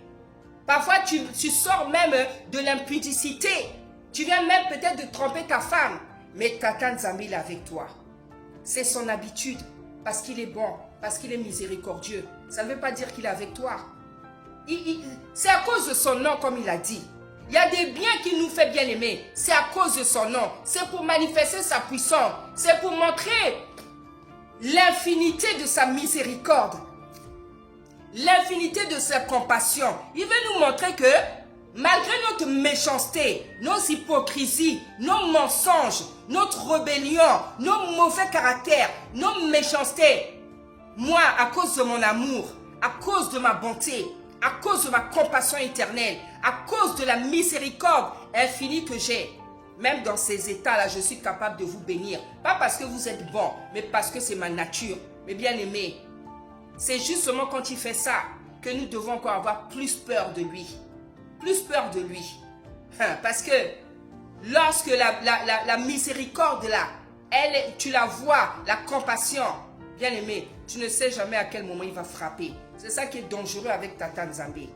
Parfois, tu sors même de l'impudicité. Tu viens même peut-être de tromper ta femme. Mais Tata Nzambe est avec toi. C'est son habitude. Parce qu'il est bon. Parce qu'il est miséricordieux. Ça ne veut pas dire qu'il est avec toi. C'est à cause de son nom, comme il a dit. Il y a des biens qu'il nous fait bien aimer. C'est à cause de son nom. C'est pour manifester sa puissance. C'est pour montrer l'infinité de sa miséricorde. L'infinité de sa compassion. Il veut nous montrer que malgré notre méchanceté, nos hypocrisies, nos mensonges, notre rébellion, nos mauvais caractères, nos méchancetés, moi, à cause de mon amour, à cause de ma bonté, à cause de ma compassion éternelle, à cause de la miséricorde infinie que j'ai, même dans ces états-là, je suis capable de vous bénir. Pas parce que vous êtes bon, mais parce que c'est ma nature. Mais bien aimé, c'est justement quand il fait ça que nous devons encore avoir plus peur de lui. Plus peur de lui. Parce que lorsque la miséricorde là, tu la vois, la compassion, bien aimé, tu ne sais jamais à quel moment il va frapper. C'est ça qui est dangereux avec Tata Nzambe.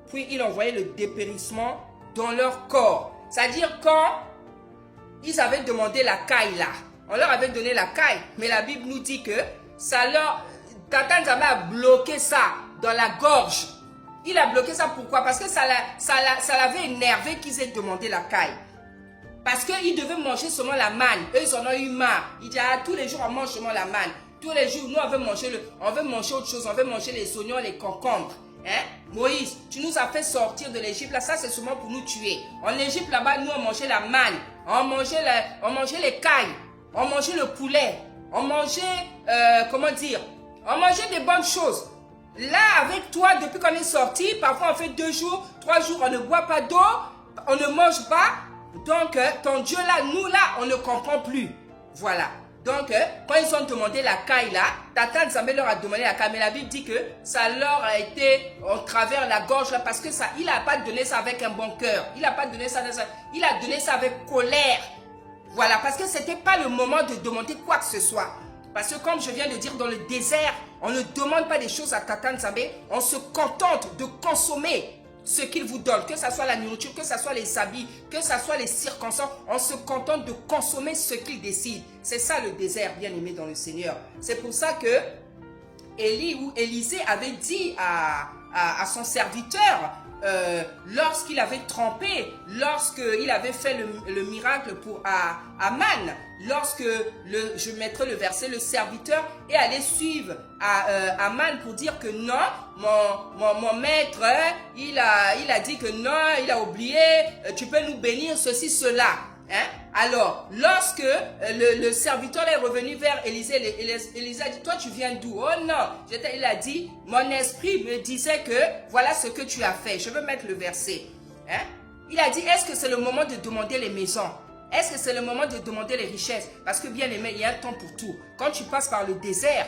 Puis il envoyait le dépérissement dans leur corps. C'est-à-dire quand ils avaient demandé la caille là, on leur avait donné la caille, mais la Bible nous dit que Tata Nzambe a bloqué ça dans la gorge. Il a bloqué ça pourquoi? Parce que ça l'avait énervé qu'ils aient demandé la caille. Parce qu'ils devaient manger seulement la manne. Eux, ils en ont eu marre. Ils disent, ah, tous les jours, on mange seulement la manne. Tous les jours, nous, on veut manger autre chose. On veut manger les oignons, les concombres. Hein? Moïse, tu nous as fait sortir de l'Égypte. Là, ça, c'est seulement pour nous tuer. En Égypte, là-bas, nous, on mangeait la manne. On mangeait les cailles. On mangeait le poulet. On mangeait, on mangeait des bonnes choses. Là, avec toi, depuis qu'on est sorti, parfois on fait 2 jours, 3 jours, on ne boit pas d'eau, on ne mange pas. Donc, ton Dieu là, nous là, on ne comprend plus. Voilà. Donc, quand ils ont demandé la caille là, Tata Nzambe leur a demandé la caille. Mais la Bible dit que ça leur a été au travers la gorge là, parce que ça, il n'a pas donné ça avec un bon cœur. Il n'a pas donné ça, il a donné ça avec colère. Voilà, parce que ce n'était pas le moment de demander quoi que ce soit. Parce que comme je viens de dire, dans le désert, on ne demande pas des choses à Tata Nzambe, on se contente de consommer ce qu'il vous donne, que ce soit la nourriture, que ce soit les habits, que ce soit les circonstances, on se contente de consommer ce qu'il décide. C'est ça le désert, bien aimé dans le Seigneur. C'est pour ça que Élisée avait dit à son serviteur, lorsqu'il avait trempé, lorsqu'il avait fait le miracle pour Aman, je mettrai le verset, le serviteur est allé suivre Aman pour dire que non, mon maître, il a dit que non, il a oublié, tu peux nous bénir, ceci, cela. Hein? Alors, lorsque le serviteur est revenu vers Élisée, Élisée a dit, toi tu viens d'où? Oh non, il a dit, mon esprit me disait que voilà ce que tu as fait. Je veux mettre le verset. Hein? Il a dit, est-ce que c'est le moment de demander les maisons? Est-ce que c'est le moment de demander les richesses? Parce que bien aimé, il y a un temps pour tout. Quand tu passes par le désert,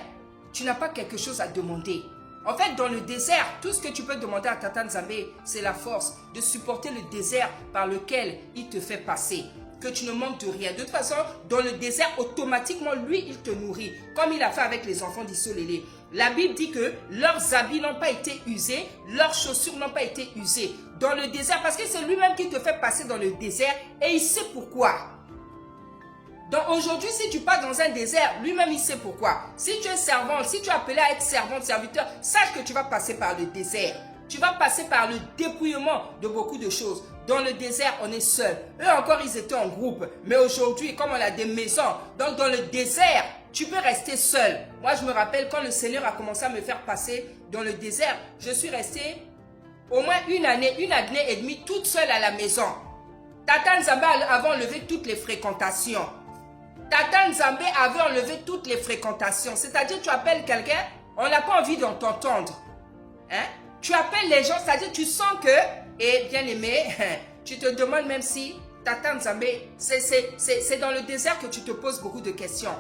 tu n'as pas quelque chose à demander. En fait, dans le désert, tout ce que tu peux demander à Tata Nzambe, c'est la force de supporter le désert par lequel il te fait passer. Que tu ne manques de rien. De toute façon, dans le désert, automatiquement, lui, il te nourrit. Comme il a fait avec les enfants d'Issolélé. La Bible dit que leurs habits n'ont pas été usés, leurs chaussures n'ont pas été usées. Dans le désert, parce que c'est lui-même qui te fait passer dans le désert et il sait pourquoi. Donc aujourd'hui, si tu passes dans un désert, lui-même il sait pourquoi. Si tu es servante, si tu es appelé à être servante, serviteur, sache que tu vas passer par le désert. Tu vas passer par le dépouillement de beaucoup de choses. Dans le désert, on est seul. Eux encore, ils étaient en groupe. Mais aujourd'hui, comme on a des maisons, donc dans le désert, tu peux rester seul. Moi, je me rappelle quand le Seigneur a commencé à me faire passer dans le désert, je suis restée au moins une année et demie toute seule à la maison. Tata Nzambe avait enlevé toutes les fréquentations. Tata Nzambe avait enlevé toutes les fréquentations. C'est-à-dire, tu appelles quelqu'un, on n'a pas envie d'entendre. Hein? Tu appelles les gens, c'est-à-dire, tu sens que, et bien aimé, tu te demandes même si Tata Nzambe, c'est dans le désert que tu te poses beaucoup de questions.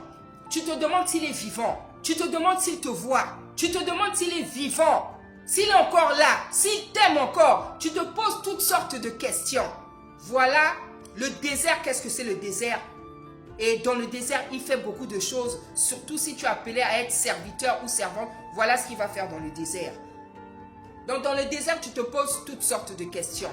Tu te demandes s'il est vivant. Tu te demandes s'il te voit. Tu te demandes s'il est vivant. S'il est encore là, s'il t'aime encore. Tu te poses toutes sortes de questions. Voilà, le désert, qu'est-ce que c'est le désert? Et dans le désert, il fait beaucoup de choses. Surtout si tu es appelé à être serviteur ou servante. Voilà ce qu'il va faire dans le désert. Donc dans le désert, tu te poses toutes sortes de questions.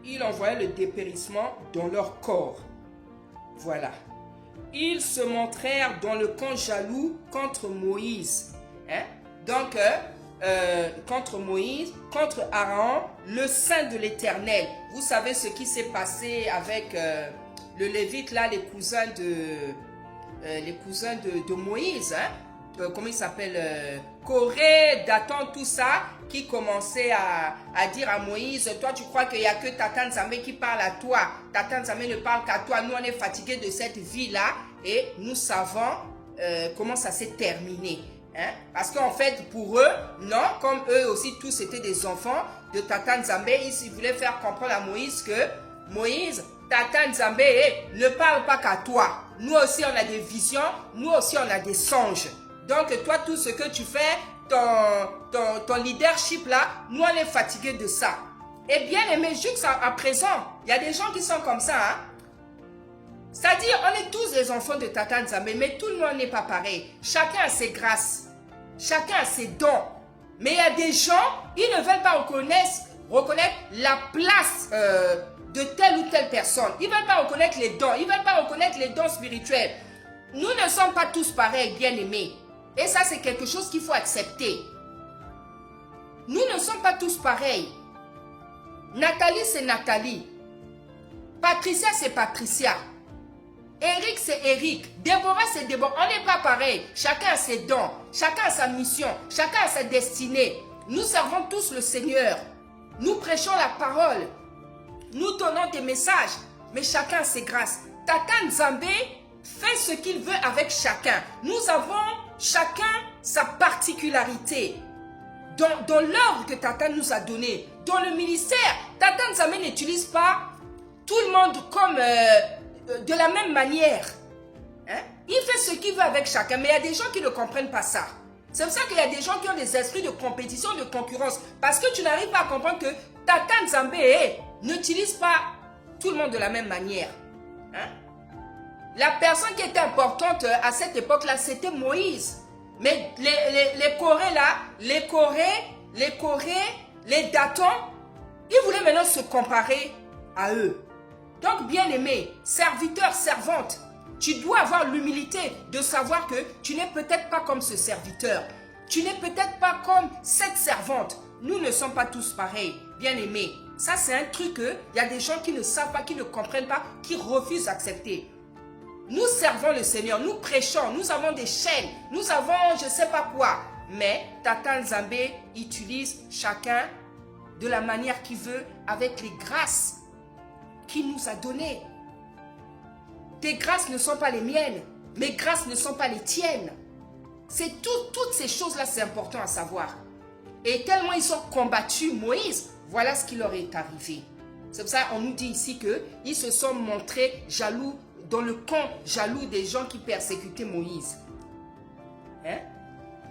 Il envoyait le dépérissement dans leur corps. Voilà. Ils se montrèrent dans le camp jaloux contre Moïse. Hein? Donc, contre Moïse, contre Aaron, le saint de l'Éternel. Vous savez ce qui s'est passé avec le Lévite, là, les cousins de Moïse. Hein? Comment il s'appelle, Corée, Dathan, tout ça, qui commençait à dire à Moïse, toi tu crois qu'il n'y a que Tata Nzambe qui parle à toi. Tata Nzambe ne parle qu'à toi. Nous on est fatigués de cette vie-là et nous savons comment ça s'est terminé. Hein? Parce qu'en fait, pour eux, non, comme eux aussi tous étaient des enfants de Tata Nzambe, ils voulaient faire comprendre à Moïse que Moïse, Tata Nzambe ne parle pas qu'à toi. Nous aussi, on a des visions. Nous aussi, on a des songes. Donc, toi, tout ce que tu fais, ton leadership là, nous, on est fatigués de ça. Et bien aimé, jusqu'à présent, il y a des gens qui sont comme ça. Hein? C'est-à-dire, on est tous des enfants de Tata Nzambe, mais tout le monde n'est pas pareil. Chacun a ses grâces. Chacun a ses dons. Mais il y a des gens, ils ne veulent pas reconnaître la place de telle ou telle personne. Ils ne veulent pas reconnaître les dons. Ils ne veulent pas reconnaître les dons spirituels. Nous ne sommes pas tous pareils, bien-aimés. Et ça, c'est quelque chose qu'il faut accepter. Nous ne sommes pas tous pareils. Nathalie, c'est Nathalie. Patricia, c'est Patricia. Eric, c'est Eric. Déborah, c'est Déborah. On n'est pas pareil. Chacun a ses dons. Chacun a sa mission. Chacun a sa destinée. Nous servons tous le Seigneur. Nous prêchons la parole. Nous donnons des messages. Mais chacun a ses grâces. Tata Nzambe fait ce qu'il veut avec chacun. Nous avons chacun sa particularité. Dans l'ordre que Tata nous a donné, dans le ministère, Tata Nzambe n'utilise pas tout le monde comme de la même manière. Hein? Il fait ce qu'il veut avec chacun, mais il y a des gens qui ne comprennent pas ça. C'est pour ça qu'il y a des gens qui ont des esprits de compétition, de concurrence, parce que tu n'arrives pas à comprendre que Tata Nzambe n'utilise pas tout le monde de la même manière. Hein? La personne qui était importante à cette époque-là, c'était Moïse. Mais les Corées là, les Datons, ils voulaient maintenant se comparer à eux. Donc bien aimé, serviteur, servante, tu dois avoir l'humilité de savoir que tu n'es peut-être pas comme ce serviteur. Tu n'es peut-être pas comme cette servante. Nous ne sommes pas tous pareils, bien aimé. Ça c'est un truc qu'il y a des gens qui ne savent pas, qui ne comprennent pas, qui refusent d'accepter. Nous servons le Seigneur, nous prêchons, nous avons des chaînes, nous avons je ne sais pas quoi. Mais Tata Nzambe utilise chacun de la manière qu'il veut avec les grâces qu'il nous a données. Tes grâces ne sont pas les miennes, mes grâces ne sont pas les tiennes. C'est toutes ces choses-là, c'est important à savoir. Et tellement ils ont combattu Moïse, voilà ce qui leur est arrivé. C'est pour ça qu'on nous dit ici qu'ils se sont montrés jaloux, dans le camp jaloux des gens qui persécutaient Moïse. Hein?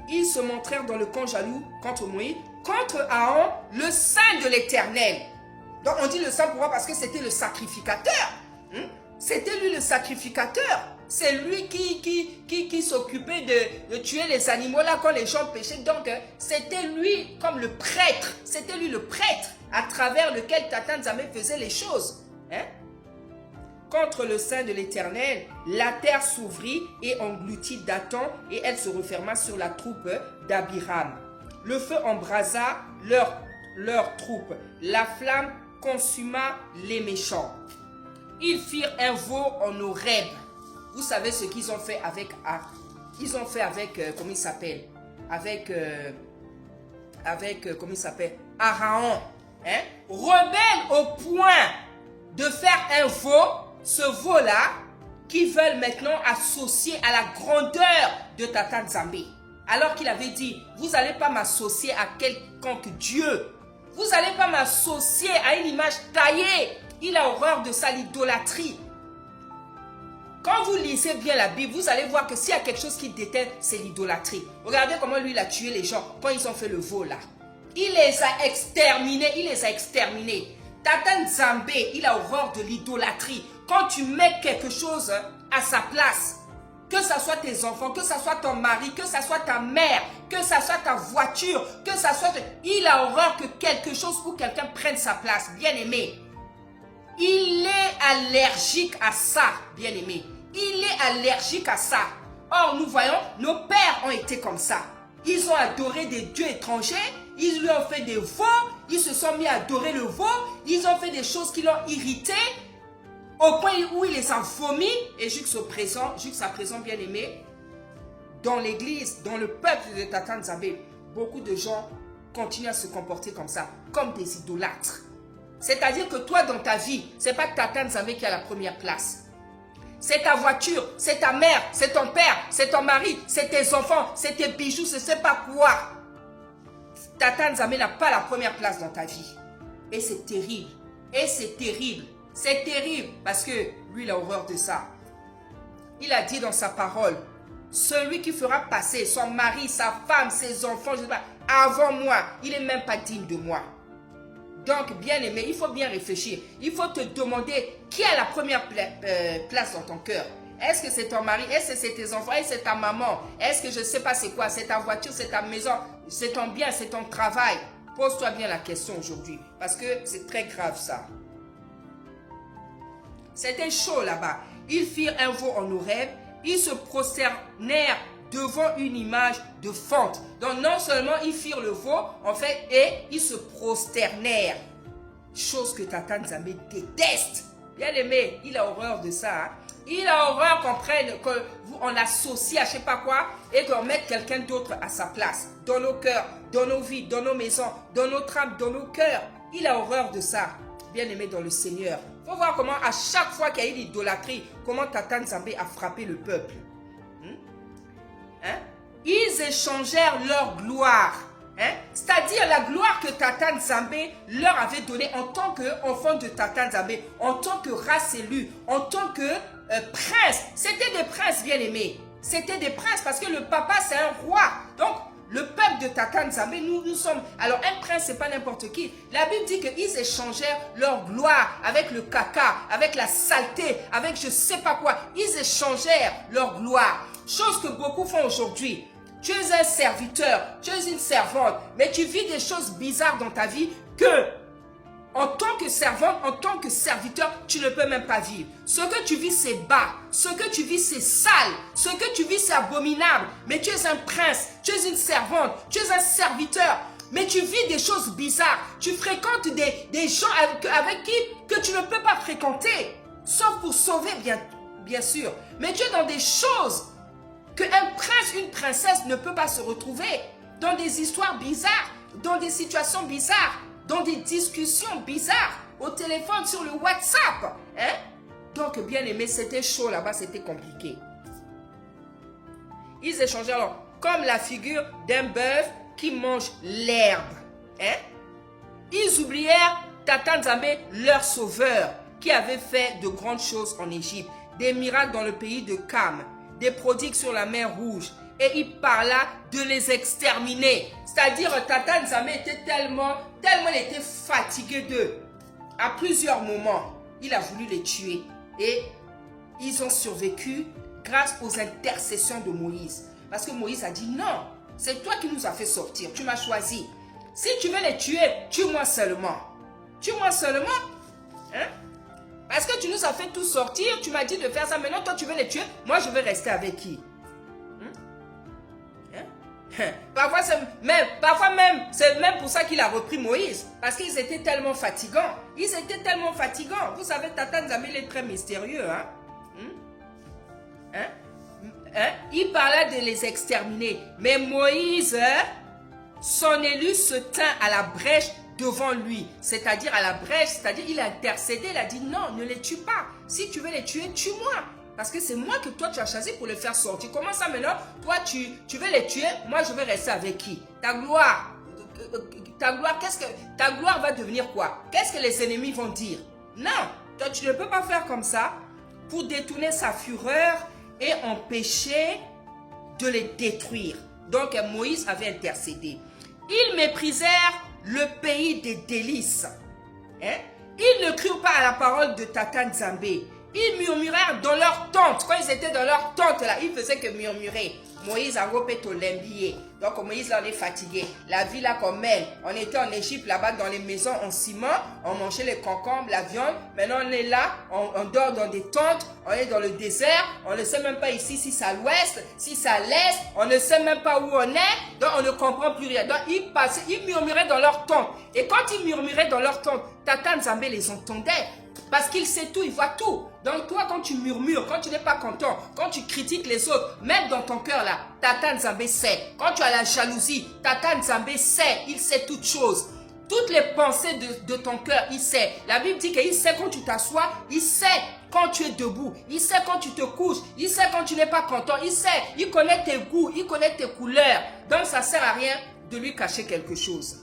Ils se montrèrent dans le camp jaloux contre Moïse, contre Aaron, le saint de l'Éternel. Donc on dit le saint pourquoi? Parce que c'était le sacrificateur. Hein? C'était lui le sacrificateur. C'est lui qui s'occupait de tuer les animaux là quand les gens péchaient. Donc c'était lui comme le prêtre. C'était lui le prêtre à travers lequel Tata Nzambe faisait les choses. Hein? Contre le sein de l'Éternel, la terre s'ouvrit et engloutit Dathan et elle se referma sur la troupe d'Abiram. Le feu embrasa leur troupe. La flamme consuma les méchants. Ils firent un veau en Horeb. Vous savez ce qu'ils ont fait avec ils ont fait avec comment il s'appelle? Avec comment il s'appelle? Aaron. Hein? Rebelle au point de faire un veau. Ce veau-là, qui veulent maintenant associer à la grandeur de Tata Nzambe. Alors qu'il avait dit, vous n'allez pas m'associer à quelconque Dieu. Vous n'allez pas m'associer à une image taillée. Il a horreur de ça, l'idolâtrie. Quand vous lisez bien la Bible, vous allez voir que s'il y a quelque chose qu'il déteste, c'est l'idolâtrie. Regardez comment lui, il a tué les gens quand ils ont fait le veau là. Il les a exterminés, Tata Nzambe, il a horreur de l'idolâtrie. Quand tu mets quelque chose à sa place, que ce soit tes enfants, que ce soit ton mari, que ce soit ta mère, que ce soit ta voiture, que ce soit... Il a horreur que quelque chose ou quelqu'un prenne sa place, bien-aimé. Il est allergique à ça, bien-aimé. Il est allergique à ça. Or, nous voyons, nos pères ont été comme ça. Ils ont adoré des dieux étrangers, ils lui ont fait des veaux, ils se sont mis à adorer le veau, ils ont fait des choses qui l'ont irrité, au point où il les a vomis, et jusqu'à présent, bien aimé, dans l'église, dans le peuple de Tata Nzambe, beaucoup de gens continuent à se comporter comme ça, comme des idolâtres. C'est-à-dire que toi, dans ta vie, ce n'est pas Tata Nzambe qui a la première place. C'est ta voiture, c'est ta mère, c'est ton père, c'est ton mari, c'est tes enfants, c'est tes bijoux, je ne sais pas quoi. Tata Nzambe n'a pas la première place dans ta vie. Et c'est terrible. Et c'est terrible. C'est terrible parce que lui, il a horreur de ça. Il a dit dans sa parole, celui qui fera passer son mari, sa femme, ses enfants, je sais pas, avant moi, il n'est même pas digne de moi. Donc, bien aimé, il faut bien réfléchir. Il faut te demander qui a la première place dans ton cœur. Est-ce que c'est ton mari? Est-ce que c'est tes enfants? Est-ce que c'est ta maman? Est-ce que je ne sais pas c'est quoi? C'est ta voiture, c'est ta maison, c'est ton bien, c'est ton travail? Pose-toi bien la question aujourd'hui parce que c'est très grave ça. C'était chaud là-bas. Ils firent un veau en Horeb. Ils se prosternèrent devant une image de fente. Donc non seulement ils firent le veau, en fait, et ils se prosternèrent. Chose que Tata Nzambe déteste. Bien aimé, il a horreur de ça. Hein? Il a horreur qu'on l'associe à je ne sais pas quoi et qu'on mette quelqu'un d'autre à sa place. Dans nos cœurs, dans nos vies, dans nos maisons, dans notre âme, dans nos cœurs. Il a horreur de ça. Bien aimé dans le Seigneur. Il faut voir comment à chaque fois qu'il y a eu l'idolâtrie, comment Tata Nzambe a frappé le peuple. Hein? Ils échangèrent leur gloire. Hein? C'est-à-dire la gloire que Tata Nzambe leur avait donnée en tant qu'enfant de Tata Nzambe, en tant que race élue, en tant que prince. C'était des princes bien aimés. C'était des princes parce que le papa c'est un roi. Donc le peuple de Tata Nzambe, nous sommes... Alors un prince c'est pas n'importe qui. La Bible dit qu'ils échangèrent leur gloire avec le caca, avec la saleté, avec je sais pas quoi. Ils échangèrent leur gloire. Chose que beaucoup font aujourd'hui. Tu es un serviteur, tu es une servante, mais tu vis des choses bizarres dans ta vie que, en tant que servante, en tant que serviteur, tu ne peux même pas vivre. Ce que tu vis, c'est bas. Ce que tu vis, c'est sale. Ce que tu vis, c'est abominable. Mais tu es un prince, tu es une servante, tu es un serviteur. Mais tu vis des choses bizarres. Tu fréquentes des gens avec qui que tu ne peux pas fréquenter. Sauf pour sauver, bien sûr. Mais tu es dans des choses qu'un prince, une princesse ne peut pas se retrouver. Dans des histoires bizarres, dans des situations bizarres, dans des discussions bizarres, au téléphone, sur le WhatsApp. Hein? Donc, bien aimé, c'était chaud là-bas, c'était compliqué. Ils échangeaient alors comme la figure d'un bœuf qui mange l'herbe. Hein? Ils oublièrent Tata Nzambe, leur sauveur, qui avait fait de grandes choses en Égypte, des miracles dans le pays de Cam, des prodigues sur la mer Rouge. Et il parla de les exterminer. C'est-à-dire, Tata Nzambe était tellement il était fatigué d'eux. À plusieurs moments, il a voulu les tuer. Et ils ont survécu grâce aux intercessions de Moïse. Parce que Moïse a dit non, c'est toi qui nous as fait sortir, tu m'as choisi. Si tu veux les tuer, tue-moi seulement. Tue-moi seulement. Hein? Parce que tu nous as fait tous sortir, tu m'as dit de faire ça, maintenant toi tu veux les tuer, moi je vais rester avec qui? Parfois même, c'est même pour ça qu'il a repris Moïse. Parce qu'ils étaient tellement fatigants. Ils étaient tellement fatigants. Vous savez, Tata Nzambe, il est très mystérieux. Il parlait de les exterminer. Mais Moïse, son élu se tint à la brèche devant lui. C'est-à-dire à la brèche, c'est-à-dire il a intercédé, il a dit non, ne les tue pas. Si tu veux les tuer, tue-moi. Parce que c'est moi que toi tu as choisi pour les faire sortir. Comment ça maintenant? Toi tu veux les tuer, moi je vais rester avec qui? Ta gloire, ta gloire va devenir quoi? Qu'est-ce que les ennemis vont dire? Non, toi tu ne peux pas faire comme ça pour détourner sa fureur et empêcher de les détruire. Donc Moïse avait intercédé. Ils méprisèrent le pays des délices. Ils ne crurent pas à la parole de Tata Nzambe. Ils murmurèrent dans leur tente. Quand ils étaient dans leur tente, là, ils faisaient que murmurer. Moïse a repé au limbier. Donc Moïse, là, on est fatigué. La vie, là, qu'on mène. On était en Égypte, là-bas, dans les maisons en ciment. On mangeait les concombres, la viande. Maintenant, on est là. On dort dans des tentes. On est dans le désert. On ne sait même pas ici si c'est à l'ouest, si c'est à l'est. On ne sait même pas où on est. Donc, on ne comprend plus rien. Donc, ils murmuraient dans leur tente. Et quand ils murmuraient dans leur tente, Tata Nzambe les entendait. Parce qu'il sait tout, il voit tout. Donc toi, quand tu murmures, quand tu n'es pas content, quand tu critiques les autres, même dans ton cœur là, Tata Nzambe sait. Quand tu as la jalousie, Tata Nzambe sait, il sait toutes choses. Toutes les pensées de ton cœur, il sait. La Bible dit qu'il sait quand tu t'assois, il sait quand tu es debout, il sait quand tu te couches, il sait quand tu n'es pas content, il sait, il connaît tes goûts, il connaît tes couleurs. Donc ça ne sert à rien de lui cacher quelque chose.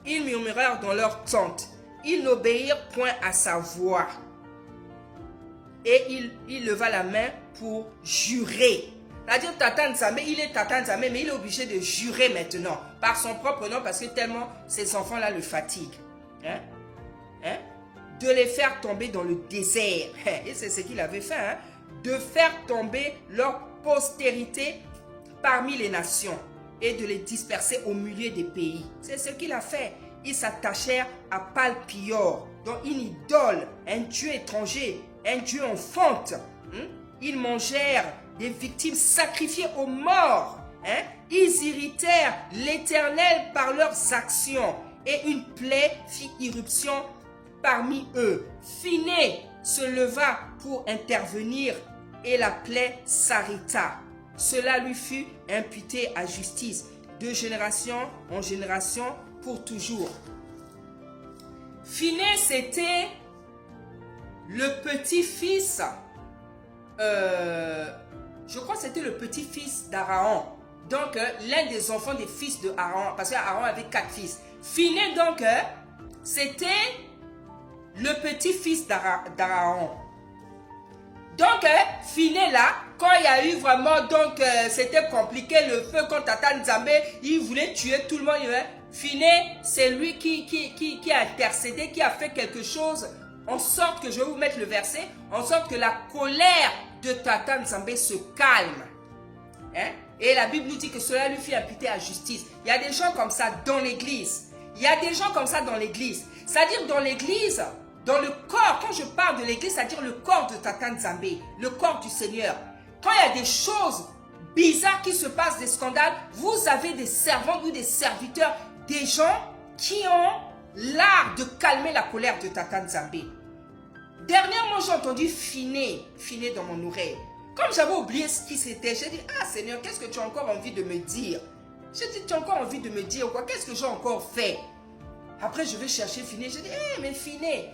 Ils murmurèrent dans leur tente. Ils n'obéirent point à sa voix. Et il leva la main pour jurer. C'est-à-dire, Tata Nzambe, il est Tata Nzambe, mais il est obligé de jurer maintenant. Par son propre nom, parce que tellement ces enfants-là le fatiguent. De les faire tomber dans le désert. Et c'est ce qu'il avait fait. De faire tomber leur postérité parmi les nations. Et de les disperser au milieu des pays. C'est ce qu'il a fait. Ils s'attachèrent à Palpior, donc une idole, un dieu étranger, un dieu en fonte. Ils mangèrent des victimes sacrifiées aux morts. Ils irritèrent l'Éternel par leurs actions. Et une plaie fit irruption parmi eux. Phiné se leva pour intervenir et la plaie s'arrêta. Cela lui fut imputé à justice, de génération en génération, pour toujours. Phiné, c'était le petit-fils, je crois que c'était le petit-fils d'Aaron. Donc, l'un des enfants des fils de Aaron, parce qu'Aaron avait 4 fils. Phiné, donc, c'était le petit-fils d'Aaron. Donc, Phiné là, quand il y a eu vraiment, donc, c'était compliqué, le feu contre Tata Nzambe, il voulait tuer tout le monde. Phiné, c'est lui qui a intercédé, qui a fait quelque chose, en sorte que, je vais vous mettre le verset, en sorte que la colère de Tata Nzambe se calme. Et la Bible nous dit que cela lui fit imputer à justice. Il y a des gens comme ça dans l'église. Il y a des gens comme ça dans l'église. C'est-à-dire dans l'église, dans le corps, quand je parle de l'église, c'est-à-dire le corps de Tata Nzambe, le corps du Seigneur. Quand il y a des choses bizarres qui se passent, des scandales, vous avez des servants ou des serviteurs, des gens qui ont l'art de calmer la colère de Tata Nzambe. Dernièrement, j'ai entendu Phiné dans mon oreille. Comme j'avais oublié ce qui c'était, j'ai dit, ah Seigneur, qu'est-ce que tu as encore envie de me dire? J'ai dit, tu as encore envie de me dire quoi? Qu'est-ce que j'ai encore fait? Après, je vais chercher Phiné. J'ai dit, mais Phiné,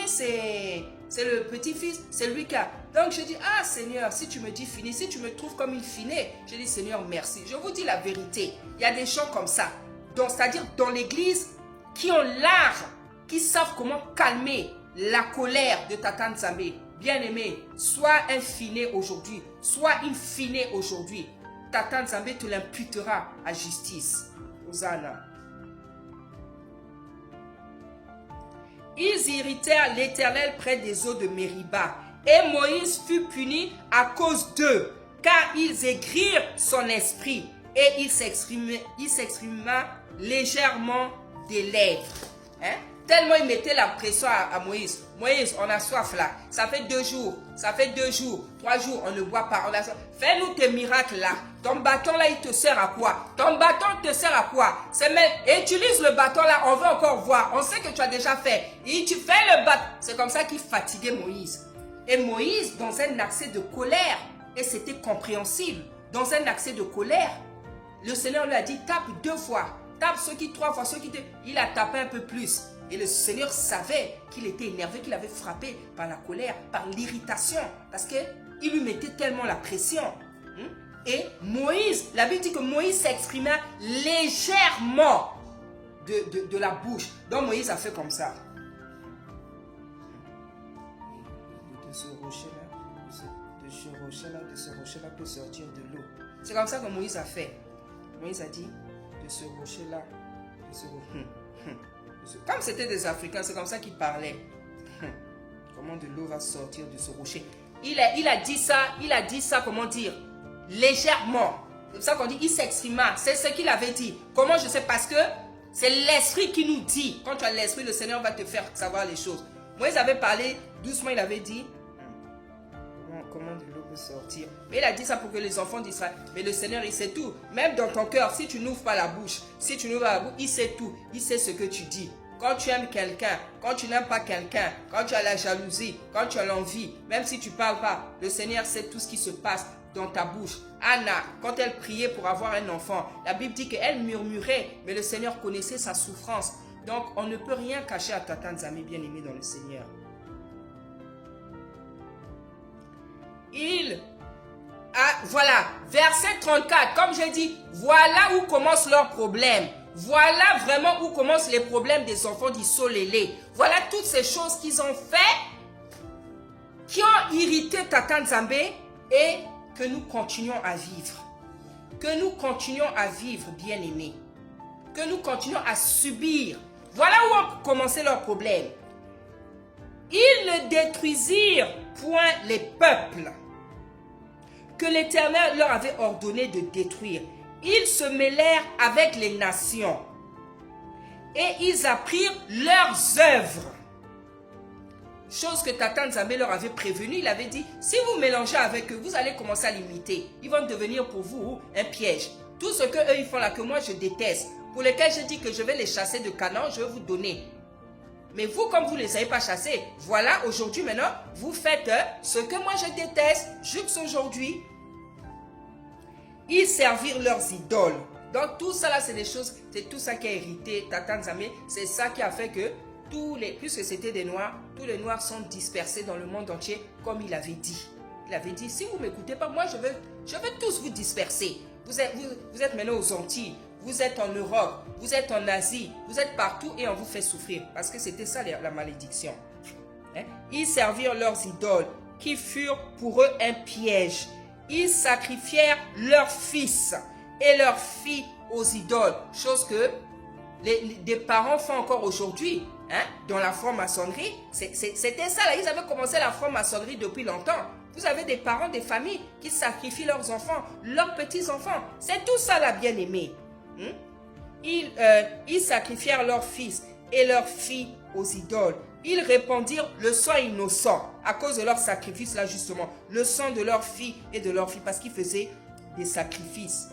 c'est le petit-fils, c'est lui qui a. Donc, je dis, ah Seigneur, si tu me dis Phiné, si tu me trouves comme une Phiné, je dis, Seigneur, merci. Je vous dis la vérité. Il y a des gens comme ça. Donc, c'est-à-dire dans l'église, qui ont l'art, qui savent comment calmer la colère de Tata Nzambe. Bien-aimé, sois un Phiné aujourd'hui, sois une Phiné aujourd'hui. Tata Nzambe te l'imputera à justice. Hosanna. Ils irritèrent l'Éternel près des eaux de Mériba. Et Moïse fut puni à cause d'eux, car ils aigrirent son esprit. Et il s'exprima légèrement des lèvres. Tellement il mettait la pression à Moïse. Moïse, on a soif là. Ça fait 2 jours. 3 jours, on ne boit pas. Fais-nous tes miracles là. Ton bâton là, il te sert à quoi? Ton bâton te sert à quoi? Utilise le bâton là, on veut encore voir. On sait que tu as déjà fait. Et tu fais le bâton. C'est comme ça qu'il fatiguait Moïse. Et Moïse, dans un accès de colère, et c'était compréhensible, dans un accès de colère, le Seigneur lui a dit, tape 2 fois. Tape ceux qui 3 fois, ceux qui... Il a tapé un peu plus. Et le Seigneur savait qu'il était énervé, qu'il avait frappé par la colère, par l'irritation. Parce qu'il lui mettait tellement la pression. Et Moïse, la Bible dit que Moïse s'exprima légèrement de la bouche. Donc Moïse a fait comme ça. De ce rocher-là peut sortir de l'eau. C'est comme ça que Moïse a fait. Moïse a dit, de ce rocher-là, comme c'était des Africains, c'est comme ça qu'ils parlaient. Comment de l'eau va sortir de ce rocher? Il a dit ça, comment dire? Légèrement. C'est pour ça qu'on dit, il s'exprima. C'est ce qu'il avait dit. Comment je sais? Parce que c'est l'esprit qui nous dit. Quand tu as l'esprit, le Seigneur va te faire savoir les choses. Moïse avait parlé doucement, il avait dit, comment de l'eau peut sortir? Mais il a dit ça pour que les enfants d'Israël. Mais le Seigneur, il sait tout. Même dans ton cœur, si tu n'ouvres pas la bouche, il sait tout. Il sait ce que tu dis. Quand tu aimes quelqu'un, quand tu n'aimes pas quelqu'un, quand tu as la jalousie, quand tu as l'envie, même si tu ne parles pas, le Seigneur sait tout ce qui se passe dans ta bouche. Anna, quand elle priait pour avoir un enfant, la Bible dit qu'elle murmurait, mais le Seigneur connaissait sa souffrance. Donc, on ne peut rien cacher à Tata Nzambe bien-aimé dans le Seigneur. Voilà, verset 34, comme j'ai dit, voilà où commence leur problème. Voilà vraiment où commencent les problèmes des enfants d'Issolélé. Voilà toutes ces choses qu'ils ont fait, qui ont irrité Tata Nzambé et que nous continuons à vivre. Que nous continuons à vivre, bien-aimés. Que nous continuons à subir. Voilà où ont commencé leurs problèmes. Ils ne détruisirent point les peuples que l'Éternel leur avait ordonné de détruire. Ils se mêlèrent avec les nations et ils apprirent leurs œuvres. Chose que Tata Nzambé leur avait prévenu, il avait dit, si vous mélangez avec eux, vous allez commencer à l'imiter. Ils vont devenir pour vous un piège. Tout ce qu'eux ils font là, que moi je déteste, pour lesquels je dis que je vais les chasser de Canaan, je vais vous donner. Mais vous, comme vous ne les avez pas chassés, voilà, aujourd'hui maintenant, vous faites ce que moi je déteste, jusqu'aujourd'hui. Ils servirent leurs idoles. Donc tout ça là, c'est des choses, c'est tout ça qui a hérité Tata Nzambé. C'est ça qui a fait que puisque c'était des Noirs, tous les Noirs sont dispersés dans le monde entier, comme il avait dit. Il avait dit, si vous ne m'écoutez pas, moi je vais tous vous disperser. Vous êtes maintenant aux Antilles, vous êtes en Europe, vous êtes en Asie, vous êtes partout et on vous fait souffrir. Parce que c'était ça la malédiction. Hein? Ils servirent leurs idoles, qui furent pour eux un piège. Ils sacrifièrent leurs fils et leurs filles aux idoles. Chose que des parents font encore aujourd'hui. Hein, dans la franc-maçonnerie, c'était ça là, ils avaient commencé la franc-maçonnerie depuis longtemps. Vous avez des parents, des familles qui sacrifient leurs enfants, leurs petits-enfants. C'est tout ça là, bien-aimé. Ils sacrifièrent leurs fils et leurs filles aux idoles. Ils répandirent le sang innocent à cause de leur sacrifice là justement. Le sang de leurs filles et de leurs filles parce qu'ils faisaient des sacrifices.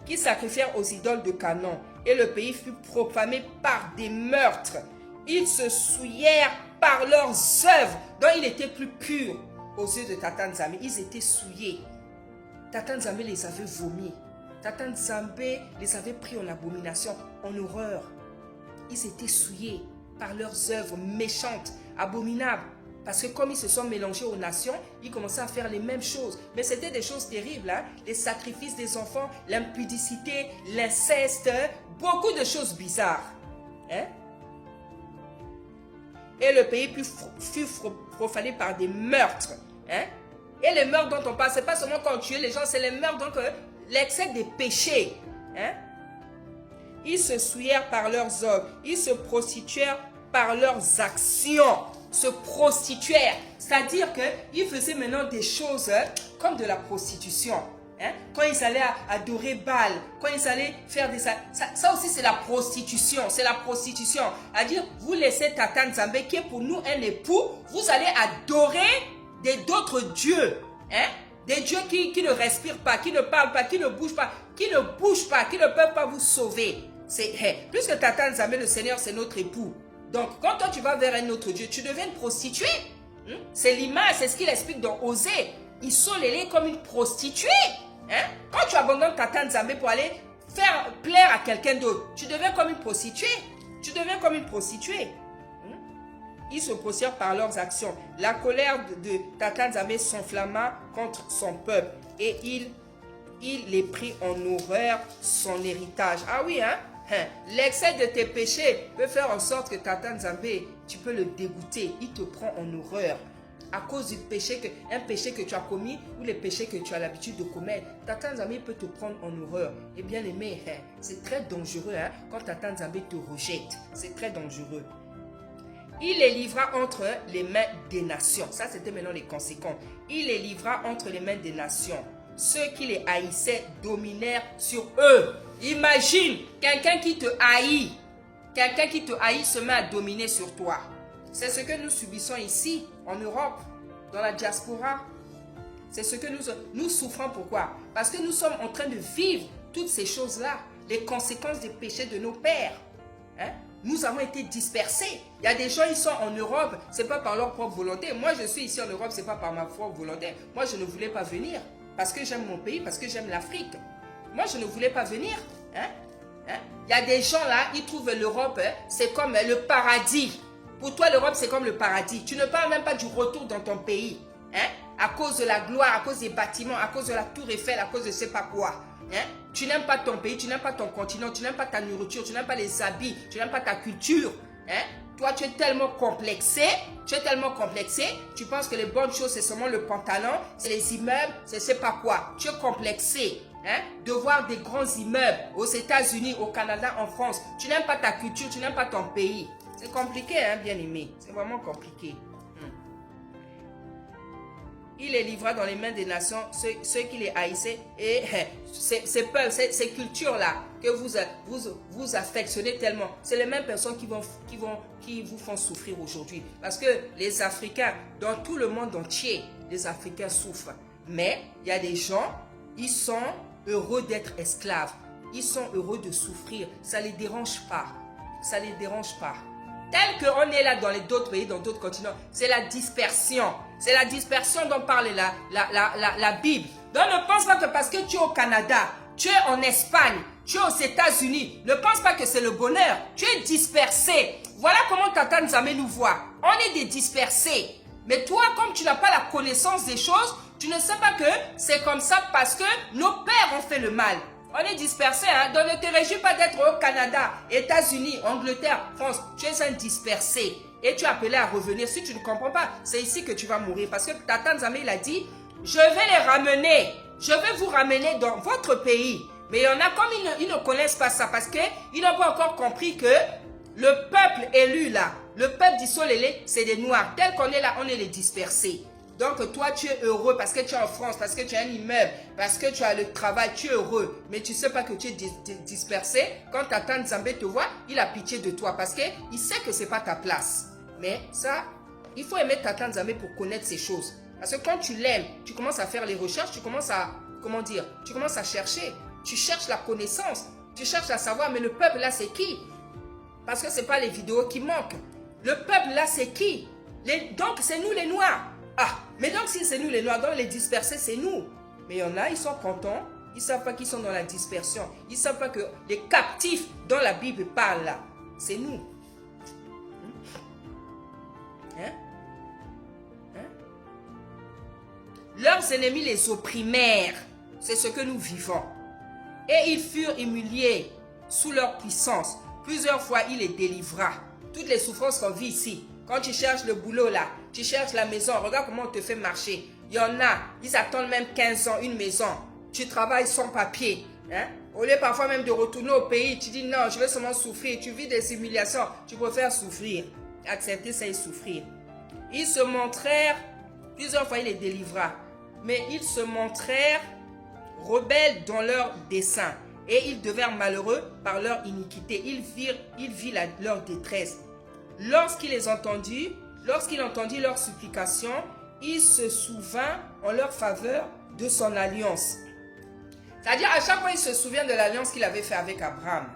Qui sacrifièrent aux idoles de Canaan. Et le pays fut profané par des meurtres. Ils se souillèrent par leurs œuvres. Donc il était plus pur aux yeux de Tata Nzambé. Ils étaient souillés. Tata Nzambé les avait vomis. Tata Nzambé les avait pris en abomination, en horreur. Ils étaient souillés par leurs œuvres méchantes, abominables. Parce que comme ils se sont mélangés aux nations, ils commençaient à faire les mêmes choses. Mais c'était des choses terribles. Hein? Les sacrifices des enfants, l'impudicité, l'inceste, beaucoup de choses bizarres. Hein? Et le pays fut profané par des meurtres. Hein? Et les meurtres dont on parle, ce n'est pas seulement quand on tuait les gens, c'est les meurtres, donc l'excès des péchés. Hein? Ils se souillèrent par leurs œuvres. Ils se prostituèrent par leurs actions. Se prostituèrent. C'est-à-dire qu'ils faisaient maintenant des choses comme de la prostitution. Hein? Quand ils allaient adorer Baal, quand ils allaient faire des... Ça aussi c'est la prostitution. C'est la prostitution. C'est-à-dire, vous laissez Tata Nzambé qui est pour nous un époux, vous allez adorer d'autres dieux. Hein? Des dieux qui ne respirent pas, qui ne parlent pas, qui ne bougent pas, qui ne peuvent pas vous sauver. Puisque Tata Nzambé, le Seigneur, c'est notre époux. Donc, quand toi tu vas vers un autre Dieu, tu deviens une prostituée. C'est l'image, c'est ce qu'il explique dans Osée. Issolélé comme une prostituée. Hein? Quand tu abandonnes Tata Nzambé pour aller faire plaire à quelqu'un d'autre, tu deviens comme une prostituée. Tu deviens comme une prostituée. Ils se prostituèrent par leurs actions. La colère de Tata Nzambé s'enflamma contre son peuple. Et il les prit en horreur son héritage. Ah oui, hein? L'excès de tes péchés peut faire en sorte que Tata Nzambé, tu peux le dégoûter. Il te prend en horreur. À cause du péché, un péché que tu as commis ou les péchés que tu as l'habitude de commettre, Tata Nzambé peut te prendre en horreur. Et bien aimé, c'est très dangereux quand Tata Nzambé te rejette. C'est très dangereux. Il les livra entre les mains des nations. Ça, c'était maintenant les conséquences. Il les livra entre les mains des nations. Ceux qui les haïssaient dominèrent sur eux. Imagine quelqu'un qui te haït. Quelqu'un qui te haït se met à dominer sur toi. C'est ce que nous subissons ici, en Europe, dans la diaspora. C'est ce que nous souffrons. Pourquoi? Parce que nous sommes en train de vivre toutes ces choses-là. Les conséquences des péchés de nos pères. Hein? Nous avons été dispersés. Il y a des gens, ils sont en Europe, ce n'est pas par leur propre volonté. Moi, je suis ici en Europe, ce n'est pas par ma propre volonté. Moi, je ne voulais pas venir. Parce que j'aime mon pays, parce que j'aime l'Afrique. Moi, je ne voulais pas venir. Il y a des gens là, ils trouvent l'Europe, c'est comme le paradis. Pour toi, l'Europe, c'est comme le paradis. Tu ne parles même pas du retour dans ton pays. À cause de la gloire, à cause des bâtiments, à cause de la tour Eiffel, à cause de je ne sais pas quoi. Hein? Tu n'aimes pas ton pays, tu n'aimes pas ton continent, tu n'aimes pas ta nourriture, tu n'aimes pas les habits, tu n'aimes pas ta culture. Hein? Toi, tu es tellement complexé, tu penses que les bonnes choses, c'est seulement le pantalon, c'est les immeubles, c'est je sais pas quoi. Tu es complexé. Hein? De voir des grands immeubles aux États-Unis, au Canada, en France. Tu n'aimes pas ta culture, tu n'aimes pas ton pays. C'est compliqué, hein, bien aimé. C'est vraiment compliqué. Il les livra dans les mains des nations, ceux qui les haïssaient. Et ces peuples, ces cultures-là, que vous affectionnez tellement, c'est les mêmes personnes qui vous font souffrir aujourd'hui. Parce que les Africains, dans tout le monde entier, les Africains souffrent. Mais il y a des gens, ils sont heureux d'être esclaves. Ils sont heureux de souffrir. Ça ne les dérange pas. Ça ne les dérange pas. Tel qu'on est là dans d'autres pays, dans d'autres continents, c'est la dispersion. C'est la dispersion dont parle la Bible. Donc ne pense pas que parce que tu es au Canada, tu es en Espagne, tu es aux États-Unis, ne pense pas que c'est le bonheur. Tu es dispersé. Voilà comment Tata Nzambe nous voit. On est des dispersés. Mais toi, comme tu n'as pas la connaissance des choses, tu ne sais pas que c'est comme ça parce que nos pères ont fait le mal. On est dispersés, hein? Donc ne te réjouis pas d'être au Canada, États-Unis, Angleterre, France. Tu es un dispersé. Et tu es appelé à revenir. Si tu ne comprends pas, c'est ici que tu vas mourir. Parce que Tata Nzambe, il a dit, je vais les ramener. Je vais vous ramener dans votre pays. Mais il y en a comme ils ne connaissent pas ça. Parce qu'ils n'ont pas encore compris que le peuple élu là, le peuple d'Issolélé, c'est des Noirs. Tel qu'on est là, on est les dispersés. Donc toi, tu es heureux parce que tu es en France, parce que tu as un immeuble, parce que tu as le travail, tu es heureux. Mais tu ne sais pas que tu es dispersé. Quand Tata Nzambe te voit, il a pitié de toi parce qu'il sait que ce n'est pas ta place. Mais ça, il faut aimer Tata Nzambe pour connaître ces choses. Parce que quand tu l'aimes, tu commences à faire les recherches, tu commences à, tu commences à chercher. Tu cherches la connaissance, tu cherches à savoir, mais le peuple là, c'est qui? Parce que ce n'est pas les vidéos qui manquent. Le peuple là, c'est qui? Donc, c'est nous les Noirs. Ah, mais donc si c'est nous les Noirs, donc les dispersés, c'est nous. Mais il y en a, ils sont contents. Ils ne savent pas qu'ils sont dans la dispersion. Ils ne savent pas que les captifs dont la Bible parle là, c'est nous. Hein? Leurs ennemis les opprimèrent. C'est ce que nous vivons. Et ils furent humiliés sous leur puissance. Plusieurs fois, il les délivra. Toutes les souffrances qu'on vit ici. Quand tu cherches le boulot là, tu cherches la maison, regarde comment on te fait marcher. Il y en a, ils attendent même 15 ans, une maison. Tu travailles sans papier. Hein? Au lieu parfois même de retourner au pays, tu dis non, je vais seulement souffrir. Tu vis des humiliations, tu préfères souffrir. Accepter ça et souffrir. Ils se montrèrent, plusieurs fois il les délivra, mais ils se montrèrent rebelles dans leur dessein. Et ils devinrent malheureux par leur iniquité. Ils virent leur détresse. Lorsqu'il entendit leurs supplications, il se souvint en leur faveur de son alliance. C'est-à-dire, à chaque fois, il se souvient de l'alliance qu'il avait fait avec Abraham.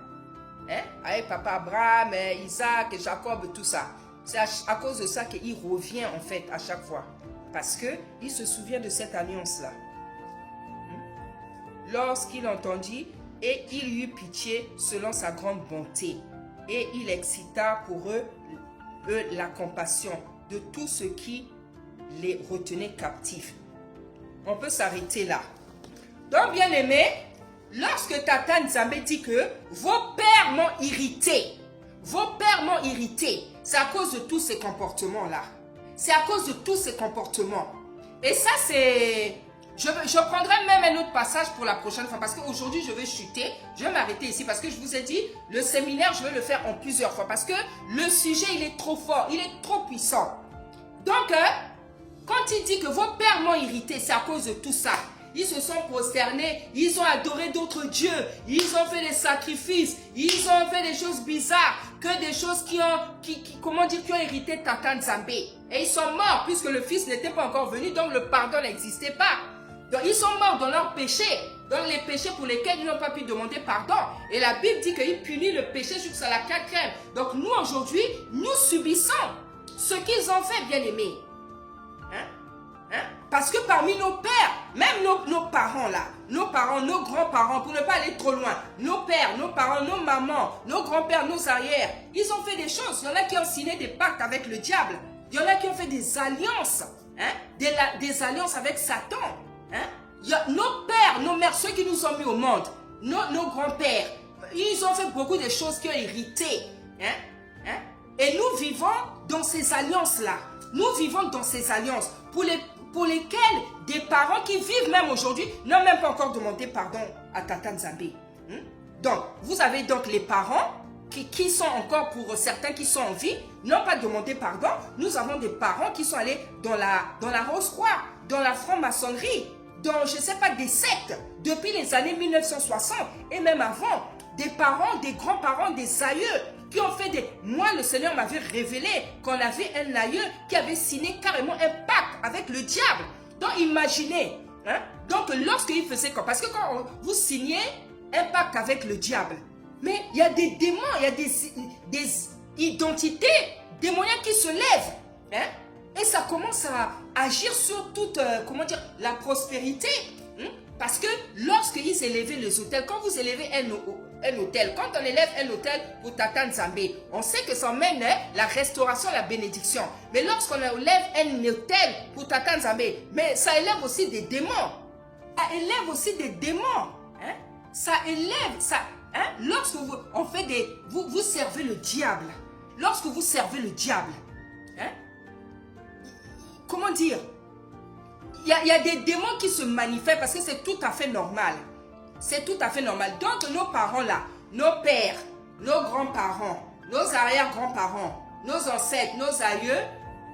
Hein? Avec papa Abraham, Isaac, Jacob, tout ça. C'est à cause de ça qu'il revient, en fait, à chaque fois. Parce qu'il se souvient de cette alliance-là. Lorsqu'il entendit, et il eut pitié selon sa grande bonté. Et il excita pour eux la compassion de tous ceux qui les retenaient captifs. On peut s'arrêter là. Donc, bien aimé, lorsque Tata Nzambe dit que vos pères m'ont irrité, c'est à cause de tous ces comportements-là. C'est à cause de tous ces comportements. Et ça, c'est... Je prendrai même un autre passage pour la prochaine fois parce qu'aujourd'hui, je vais chuter. Je vais m'arrêter ici parce que je vous ai dit, le séminaire, je vais le faire en plusieurs fois parce que le sujet, il est trop fort, il est trop puissant. Donc, quand il dit que vos pères m'ont irrité, c'est à cause de tout ça. Ils se sont prosternés, ils ont adoré d'autres dieux, ils ont fait des sacrifices, ils ont fait des choses bizarres, que des choses qui ont irrité Tata Nzambe. Et ils sont morts puisque le fils n'était pas encore venu, donc le pardon n'existait pas. Donc ils sont morts dans leurs péchés, dans les péchés pour lesquels ils n'ont pas pu demander pardon. Et la Bible dit qu'il punit le péché jusqu'à la 4e. Donc nous aujourd'hui, nous subissons ce qu'ils ont fait, bien aimés. Parce que parmi nos pères, même nos parents là, nos parents, nos grands-parents, pour ne pas aller trop loin, nos pères, nos parents, nos mamans, nos grands-pères, nos arrières, ils ont fait des choses. Il y en a qui ont signé des pactes avec le diable. Il y en a qui ont fait des alliances, des alliances avec Satan. nos pères, nos mères, ceux qui nous ont mis au monde, nos grands-pères, ils ont fait beaucoup de choses qui ont irrité. Et nous vivons dans ces alliances-là. Nous vivons dans ces alliances pour lesquelles des parents qui vivent même aujourd'hui n'ont même pas encore demandé pardon à Tata Nzambe. Donc, vous avez donc les parents qui sont encore, pour certains qui sont en vie, n'ont pas demandé pardon. Nous avons des parents qui sont allés dans la Rose-Croix, dans la franc-maçonnerie, dans, je ne sais pas, des sectes, depuis les années 1960 et même avant. Des parents, des grands-parents, des aïeux qui ont fait des... Moi, le Seigneur m'avait révélé qu'on avait un aïeux qui avait signé carrément un pacte avec le diable. Donc, imaginez. Donc, lorsqu'il faisait quoi? Parce que quand vous signez un pacte avec le diable, mais il y a des démons, il y a des identités démoniaques qui se lèvent. Et ça commence à agir sur toute, comment dire, la prospérité. Parce que lorsqu'ils élevaient les hôtels, quand vous élevez un hôtel, quand on élève un hôtel pour Tata Nzambe, on sait que ça mène la restauration, la bénédiction. Mais lorsqu'on élève un hôtel pour Tata Nzambe, mais ça élève aussi des démons. Ça élève aussi des démons. Ça élève, ça... Lorsque vous servez le diable, lorsque vous servez le diable, comment dire, il y a des démons qui se manifestent parce que c'est tout à fait normal. C'est tout à fait normal. Donc nos parents là, nos pères, nos grands-parents, nos arrière-grands-parents, nos ancêtres, nos aïeux,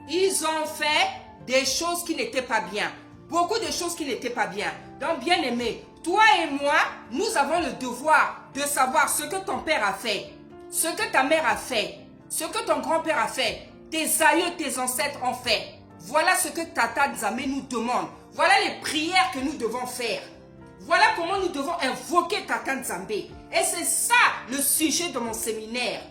ils ont fait des choses qui n'étaient pas bien. Beaucoup de choses qui n'étaient pas bien. Donc bien aimé, toi et moi, nous avons le devoir de savoir ce que ton père a fait, ce que ta mère a fait, ce que ton grand-père a fait, tes aïeux, tes ancêtres ont fait. Voilà ce que Tata Nzambe nous demande. Voilà les prières que nous devons faire. Voilà comment nous devons invoquer Tata Nzambe. Et c'est ça le sujet de mon séminaire.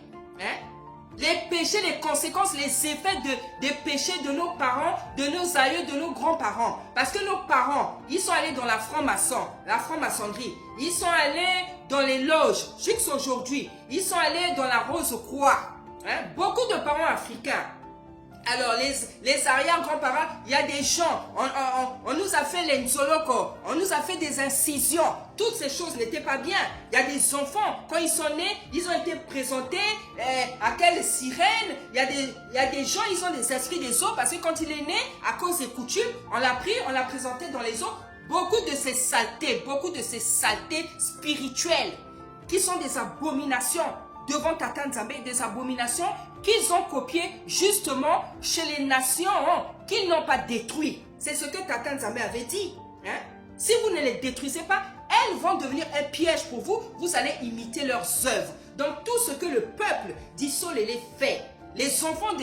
Les péchés, les conséquences, les effets des péchés de nos parents, de nos aïeux, de nos grands-parents. Parce que nos parents, ils sont allés dans la franc-maçonnerie. Ils sont allés dans les loges, jusqu'à aujourd'hui. Ils sont allés dans la Rose-Croix. Beaucoup de parents africains. Alors, les arrière-grands-parents, il y a des gens, on nous a fait les nzoloko, on nous a fait des incisions. Toutes ces choses n'étaient pas bien. Il y a des enfants, quand ils sont nés, ils ont été présentés à quelle sirène. Il y a des gens, ils ont des esprits des eaux, parce que quand il est né, à cause des coutumes, on l'a pris, on l'a présenté dans les eaux. Beaucoup de ces saletés spirituelles, qui sont des abominations devant Tata Nzambe, des abominations qu'ils ont copiées justement chez les nations qu'ils n'ont pas détruites. C'est ce que Tata Nzambe avait dit. Si vous ne les détruisez pas, elles vont devenir un piège pour vous. Vous allez imiter leurs œuvres. Donc tout ce que le peuple d'Issolélé fait, les enfants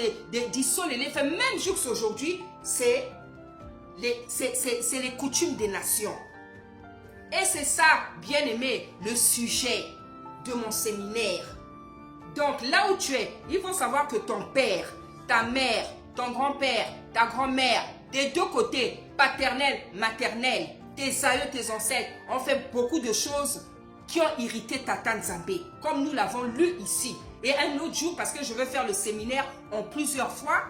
d'Issolélé fait, même jusqu'à aujourd'hui, c'est les coutumes des nations. Et c'est ça, bien aimé, le sujet de mon séminaire. Donc là où tu es, il faut savoir que ton père, ta mère, ton grand-père, ta grand-mère, des deux côtés, paternel, maternel, tes aïeux, tes ancêtres, ont fait beaucoup de choses qui ont irrité Tata Nzambe, comme nous l'avons lu ici. Et un autre jour, parce que je vais faire le séminaire en plusieurs fois,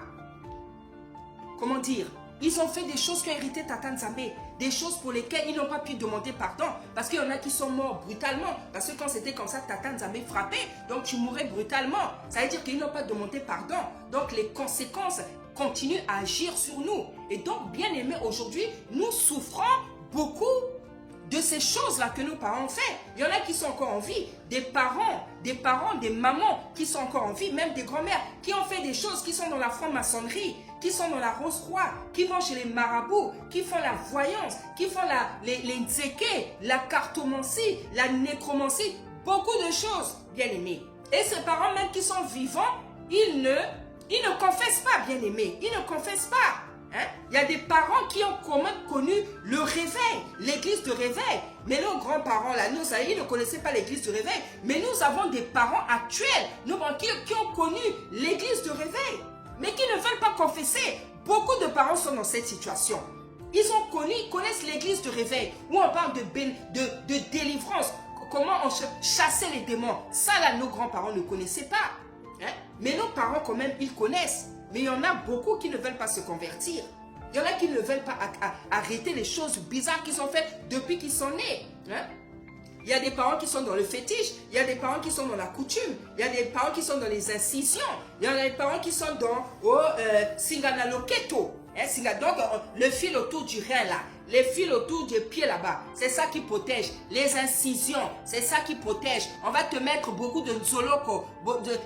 comment dire, ils ont fait des choses qui ont irrité Tata Nzambe, des choses pour lesquelles ils n'ont pas pu demander pardon, parce qu'il y en a qui sont morts brutalement, parce que quand c'était comme ça, Tata Nzambe frappait, donc tu mourrais brutalement. Ça veut dire qu'ils n'ont pas demandé pardon, donc les conséquences continuent à agir sur nous. Et donc, bien aimé, aujourd'hui, nous souffrons beaucoup de ces choses-là que nos parents ont fait. Il y en a qui sont encore en vie, des parents, des mamans qui sont encore en vie, même des grands-mères qui ont fait des choses, qui sont dans la franc-maçonnerie, qui sont dans la Rose-Croix, qui vont chez les marabouts, qui font la voyance, qui font les nzeke, la cartomancie, la nécromancie, beaucoup de choses, bien aimés. Et ces parents même qui sont vivants, ils ne confessent pas, bien aimés, ils ne confessent pas. Il y a des parents qui ont quand même connu le réveil, l'église de réveil. Mais nos grands-parents, là, nos aïeux, ils ne connaissaient pas l'église de réveil. Mais nous avons des parents actuels, nos parents qui ont connu l'église de réveil, mais qui ne veulent pas confesser. Beaucoup de parents sont dans cette situation. Ils ont connu, ils connaissent l'église de réveil, où on parle de délivrance, comment on chassait les démons. Ça, là, nos grands-parents ne connaissaient pas. Mais nos parents, quand même, ils connaissent. Mais il y en a beaucoup qui ne veulent pas se convertir. Il y en a qui ne veulent pas arrêter les choses bizarres qu'ils ont faites depuis qu'ils sont nés. Hein? Il y a des parents qui sont dans le fétiche, il y a des parents qui sont dans la coutume, il y a des parents qui sont dans les incisions, il y en a des parents qui sont dans Singanaloketo. Hein, donc, le fil autour du rein là, les fils autour du pied là-bas, c'est ça qui protège. Les incisions, c'est ça qui protège. On va te mettre beaucoup de nzoloko,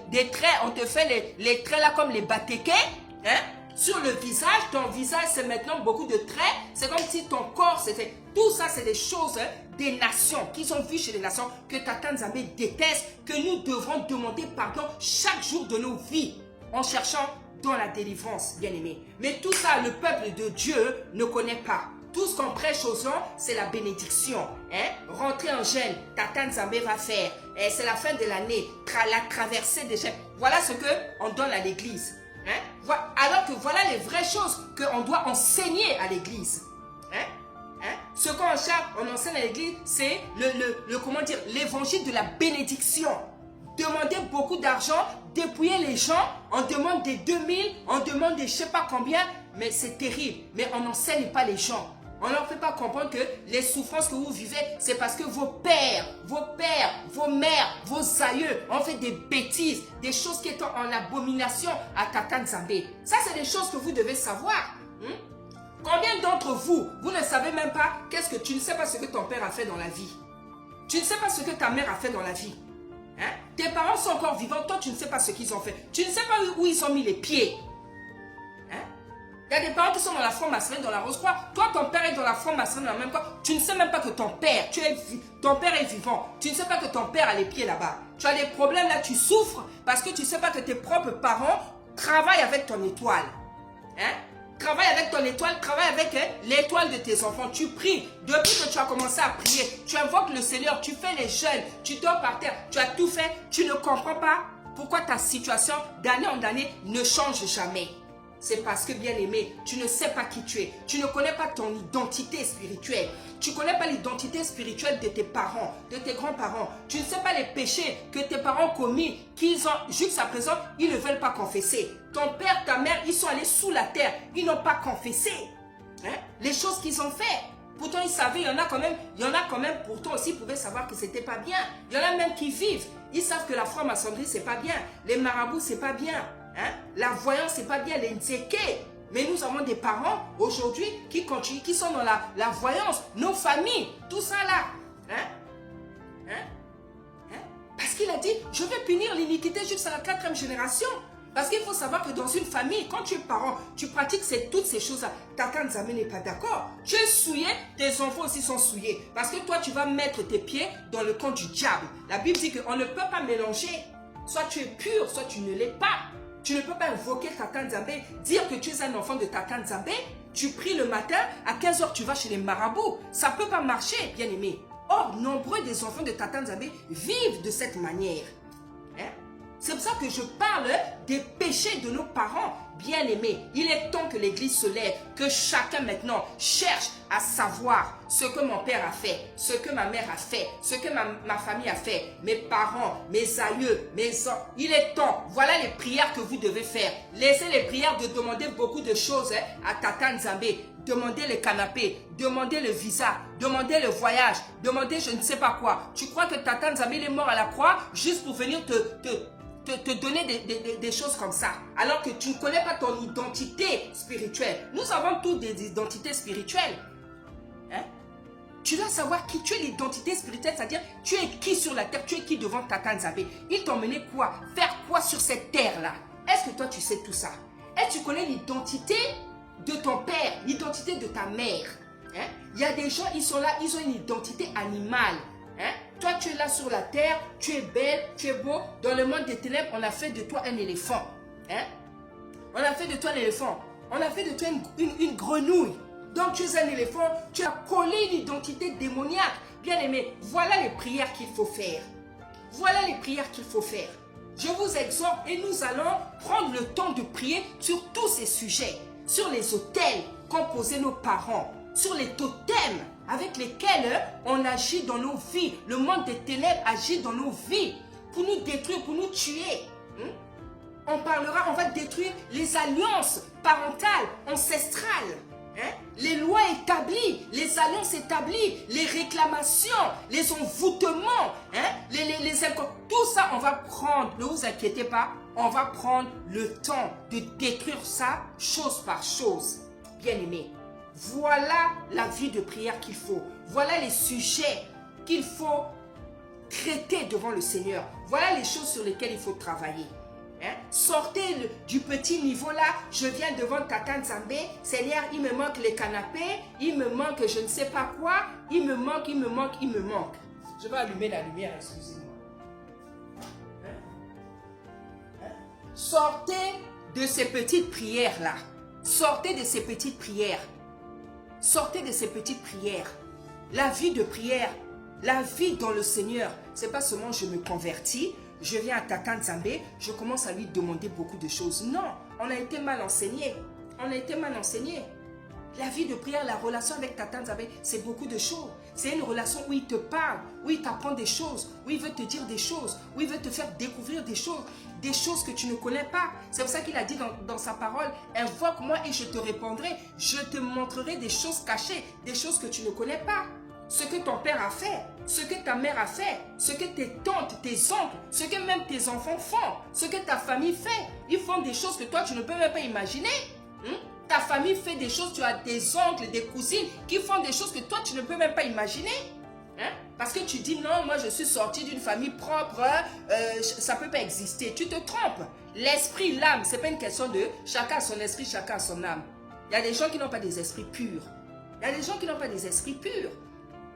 des traits, on te fait les traits là comme les bateke, hein? Sur le visage, ton visage c'est maintenant beaucoup de traits, c'est comme si ton corps c'était... Tout ça c'est des choses des nations, qu'ils ont vu chez les nations, que Tata Nzambe déteste, que nous devrons demander pardon chaque jour de nos vies, en cherchant dans la délivrance, bien aimé. Mais tout ça, le peuple de Dieu ne connaît pas. Tout ce qu'on prêche aux gens, c'est la bénédiction. Hein? Rentrer en jeûne, Tata Nzambe va faire. C'est la fin de l'année, la traversée des chaînes. Voilà ce qu'on donne à l'église. Hein? Alors que voilà les vraies choses qu'on doit enseigner à l'église. Hein? Hein? Ce qu'on enseigne à l'église, c'est comment dire, l'évangile de la bénédiction. Demander beaucoup d'argent, dépouiller les gens, on demande des 2000, on demande des je ne sais pas combien, mais c'est terrible. Mais on n'enseigne pas les gens. On ne leur fait pas comprendre que les souffrances que vous vivez, c'est parce que vos pères, vos mères, vos aïeux ont fait des bêtises, des choses qui étaient en abomination à Tata Nzambe. Ça, c'est des choses que vous devez savoir. Combien d'entre vous, vous ne savez même pas qu'est-ce que tu ne sais pas ce que ton père a fait dans la vie. Tu ne sais pas ce que ta mère a fait dans la vie. Hein? Tes parents sont encore vivants, toi tu ne sais pas ce qu'ils ont fait. Tu ne sais pas où ils ont mis les pieds. Il y a des parents qui sont dans la franc-maçonnerie, dans la Rose-Croix. Toi, ton père est dans la franc-maçonnerie, dans la même croix. Tu ne sais même pas que ton père est vivant. Tu ne sais pas que ton père a les pieds là-bas. Tu as des problèmes là, tu souffres parce que tu ne sais pas que tes propres parents travaillent avec ton étoile. Hein? Travaille avec ton étoile, travaille avec l'étoile de tes enfants. Tu pries. Depuis que tu as commencé à prier, tu invoques le Seigneur, tu fais les jeûnes, tu dors par terre, tu as tout fait. Tu ne comprends pas pourquoi ta situation d'année en année ne change jamais. C'est parce que, bien aimé, tu ne sais pas qui tu es. Tu ne connais pas ton identité spirituelle. Tu ne connais pas l'identité spirituelle de tes parents, de tes grands-parents. Tu ne sais pas les péchés que tes parents ont commis, qu'ils ont, jusqu'à présent, ils ne veulent pas confesser. Ton père, ta mère, ils sont allés sous la terre. Ils n'ont pas confessé les choses qu'ils ont fait. Pourtant, ils savaient, il y en a quand même, pourtant aussi, ils pouvaient savoir que c'était pas bien. Il y en a même qui vivent. Ils savent que la franc-maçonnerie, c'est pas bien. Les marabouts, c'est pas bien. La voyance, c'est pas bien, les nzeke. Mais nous avons des parents aujourd'hui qui continuent, qui sont dans la voyance, nos familles, tout ça là. Parce qu'il a dit, je vais punir l'iniquité jusqu'à la 4e génération. Parce qu'il faut savoir que dans une famille, quand tu es parent, tu pratiques toutes ces choses-là. Tata Nzambe n'est pas d'accord. Tu es souillé, tes enfants aussi sont souillés. Parce que toi, tu vas mettre tes pieds dans le camp du diable. La Bible dit qu'on ne peut pas mélanger. Soit tu es pur, soit tu ne l'es pas. Tu ne peux pas invoquer Tata Nzambe, dire que tu es un enfant de Tata Nzambe. Tu pries le matin, à 15 h tu vas chez les marabouts. Ça ne peut pas marcher, bien aimé. Or, nombreux des enfants de Tata Nzambe vivent de cette manière. C'est pour ça que je parle des péchés de nos parents bien-aimés. Il est temps que l'Église se lève, que chacun maintenant cherche à savoir ce que mon père a fait, ce que ma mère a fait, ce que ma famille a fait, mes parents, mes aïeux, mes enfants. Il est temps, voilà les prières que vous devez faire. Laissez les prières de demander beaucoup de choses à Tata Nzambe. Demandez les canapés, demandez le visa, demandez le voyage, demandez je ne sais pas quoi. Tu crois que Tata Nzambe est mort à la croix juste pour venir te donner des choses comme ça, alors que tu ne connais pas ton identité spirituelle. Nous avons tous des identités spirituelles. Tu dois savoir qui tu es, l'identité spirituelle, c'est-à-dire tu es qui sur la terre, tu es qui devant Tata Nzambe. Il t'a emmené quoi? Faire quoi sur cette terre-là? Est-ce que toi tu sais tout ça? Est-ce que tu connais l'identité de ton père, l'identité de ta mère? Il y a des gens, ils sont là, ils ont une identité animale. Toi, tu es là sur la terre, tu es belle, tu es beau. Dans le monde des ténèbres, on a fait de toi un éléphant. On a fait de toi un éléphant. On a fait de toi une grenouille. Donc, tu es un éléphant, tu as collé l'identité démoniaque. Bien aimé, voilà les prières qu'il faut faire. Voilà les prières qu'il faut faire. Je vous exhorte et nous allons prendre le temps de prier sur tous ces sujets. Sur les autels qu'ont posés nos parents. Sur les totems avec lesquels on agit dans nos vies. Le monde des ténèbres agit dans nos vies pour nous détruire, pour nous tuer. On va détruire les alliances parentales, ancestrales. Hein? Les lois établies, les alliances établies, les réclamations, les envoûtements, hein? Tout ça, on va prendre, ne vous inquiétez pas, on va prendre le temps de détruire ça chose par chose. Bien-aimés, voilà la vie de prière qu'il faut. Voilà les sujets qu'il faut traiter devant le Seigneur. Voilà les choses sur lesquelles il faut travailler. Hein? Sortez du petit niveau là, je viens devant Tata Nzambe, Seigneur, il me manque les canapés, il me manque je ne sais pas quoi, il me manque. Je vais allumer la lumière, excusez-moi. Sortez de ces petites prières là. Sortez de ces petites prières. Sortez de ces petites prières. La vie de prière, la vie dans le Seigneur, c'est pas seulement je me convertis, je viens à Tata Nzambe, je commence à lui demander beaucoup de choses. Non, on a été mal enseigné. On a été mal enseigné. La vie de prière, la relation avec Tata Nzambe, c'est beaucoup de choses. C'est une relation où il te parle, où il t'apprend des choses, où il veut te dire des choses, où il veut te faire découvrir des choses que tu ne connais pas. C'est pour ça qu'il a dit dans sa parole, invoque-moi et je te répondrai. Je te montrerai des choses cachées, des choses que tu ne connais pas. Ce que ton père a fait, ce que ta mère a fait, ce que tes tantes, tes oncles, ce que même tes enfants font, ce que ta famille fait. Ils font des choses que toi, tu ne peux même pas imaginer. Ta famille fait des choses, tu as des oncles, des cousines qui font des choses que toi, tu ne peux même pas imaginer. Parce que tu dis, non, moi, je suis sortie d'une famille propre, ça ne peut pas exister. Tu te trompes. L'esprit, l'âme, ce n'est pas une question de chacun a son esprit, chacun a son âme. Il y a des gens qui n'ont pas des esprits purs. Il y a des gens qui n'ont pas des esprits purs.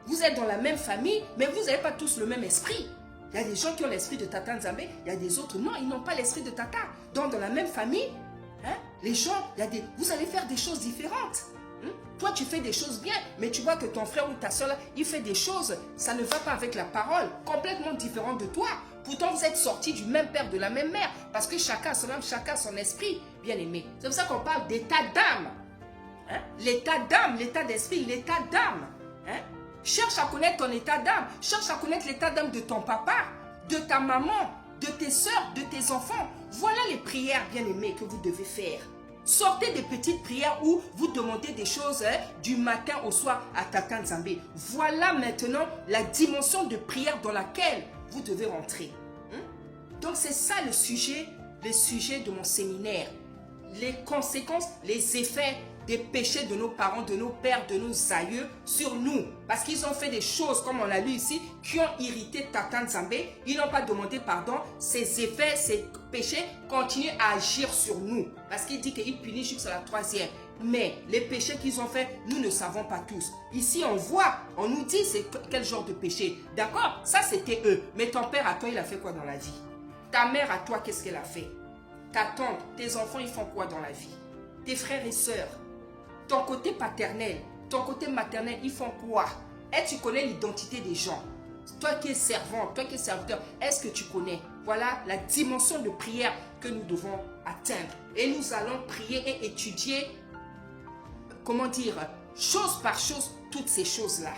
Vous êtes dans la même famille, mais vous n'avez pas tous le même esprit. Il y a des gens qui ont l'esprit de Tata Nzambe, il y a des autres, non, ils n'ont pas l'esprit de Tata. Donc, dans la même famille, les gens, vous allez faire des choses différentes. Toi, tu fais des choses bien, mais tu vois que ton frère ou ta soeur, là, il fait des choses, ça ne va pas avec la parole, complètement différent de toi. Pourtant, vous êtes sortis du même père, de la même mère, parce que chacun a son âme, chacun a son esprit, bien aimé. C'est pour ça qu'on parle d'état d'âme. L'état d'âme, l'état d'esprit, l'état d'âme. Cherche à connaître ton état d'âme. Cherche à connaître l'état d'âme de ton papa, de ta maman, de tes soeurs, de tes enfants. Voilà les prières, bien-aimées, que vous devez faire. Sortez des petites prières où vous demandez des choses du matin au soir à Tata Nzambe. Voilà maintenant la dimension de prière dans laquelle vous devez rentrer. Donc c'est ça le sujet de mon séminaire. Les conséquences, les effets des péchés de nos parents, de nos pères, de nos aïeux sur nous. Parce qu'ils ont fait des choses, comme on l'a lu ici, qui ont irrité Tata Nzambe. Ils n'ont pas demandé pardon. Ces effets, ces péchés continuent à agir sur nous. Parce qu'il dit qu'il punit jusqu'à la 3e. Mais les péchés qu'ils ont fait, nous ne savons pas tous. Ici, on voit, on nous dit c'est quel genre de péché. D'accord, ça c'était eux. Mais ton père à toi, il a fait quoi dans la vie? Ta mère à toi, qu'est-ce qu'elle a fait? Ta tante, tes enfants, ils font quoi dans la vie? Tes frères et sœurs, ton côté paternel, ton côté maternel, ils font quoi? Est-ce que tu connais l'identité des gens? Toi qui es servant, toi qui es serviteur, est-ce que tu connais? Voilà la dimension de prière que nous devons atteindre. Et nous allons prier et étudier, comment dire, chose par chose, toutes ces choses-là.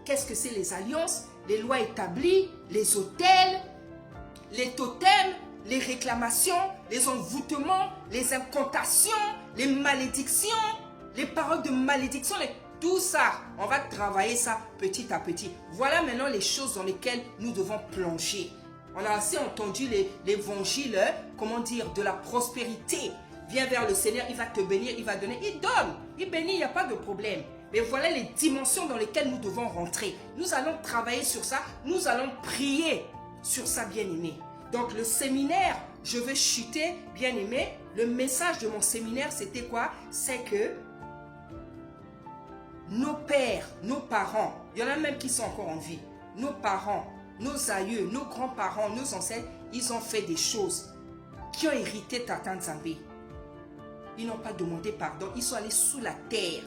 Qu'est-ce que c'est les alliances, les lois établies, les autels, les totems, les réclamations, les envoûtements, les incantations, les malédictions, les paroles de malédiction, tout ça, on va travailler ça petit à petit. Voilà maintenant les choses dans lesquelles nous devons plonger. On a assez entendu l'évangile, comment dire, de la prospérité. Viens vers le Seigneur, il va te bénir, il va donner, il donne, il bénit, il n'y a pas de problème. Mais voilà les dimensions dans lesquelles nous devons rentrer. Nous allons travailler sur ça, nous allons prier sur ça, bien-aimé. Donc le séminaire, je veux chuter, bien-aimé. Le message de mon séminaire, c'était quoi? C'est que nos pères, nos parents, il y en a même qui sont encore en vie, nos parents, nos aïeux, nos grands-parents, nos ancêtres, ils ont fait des choses qui ont hérité Tata Nzambe. Ils n'ont pas demandé pardon, ils sont allés sous la terre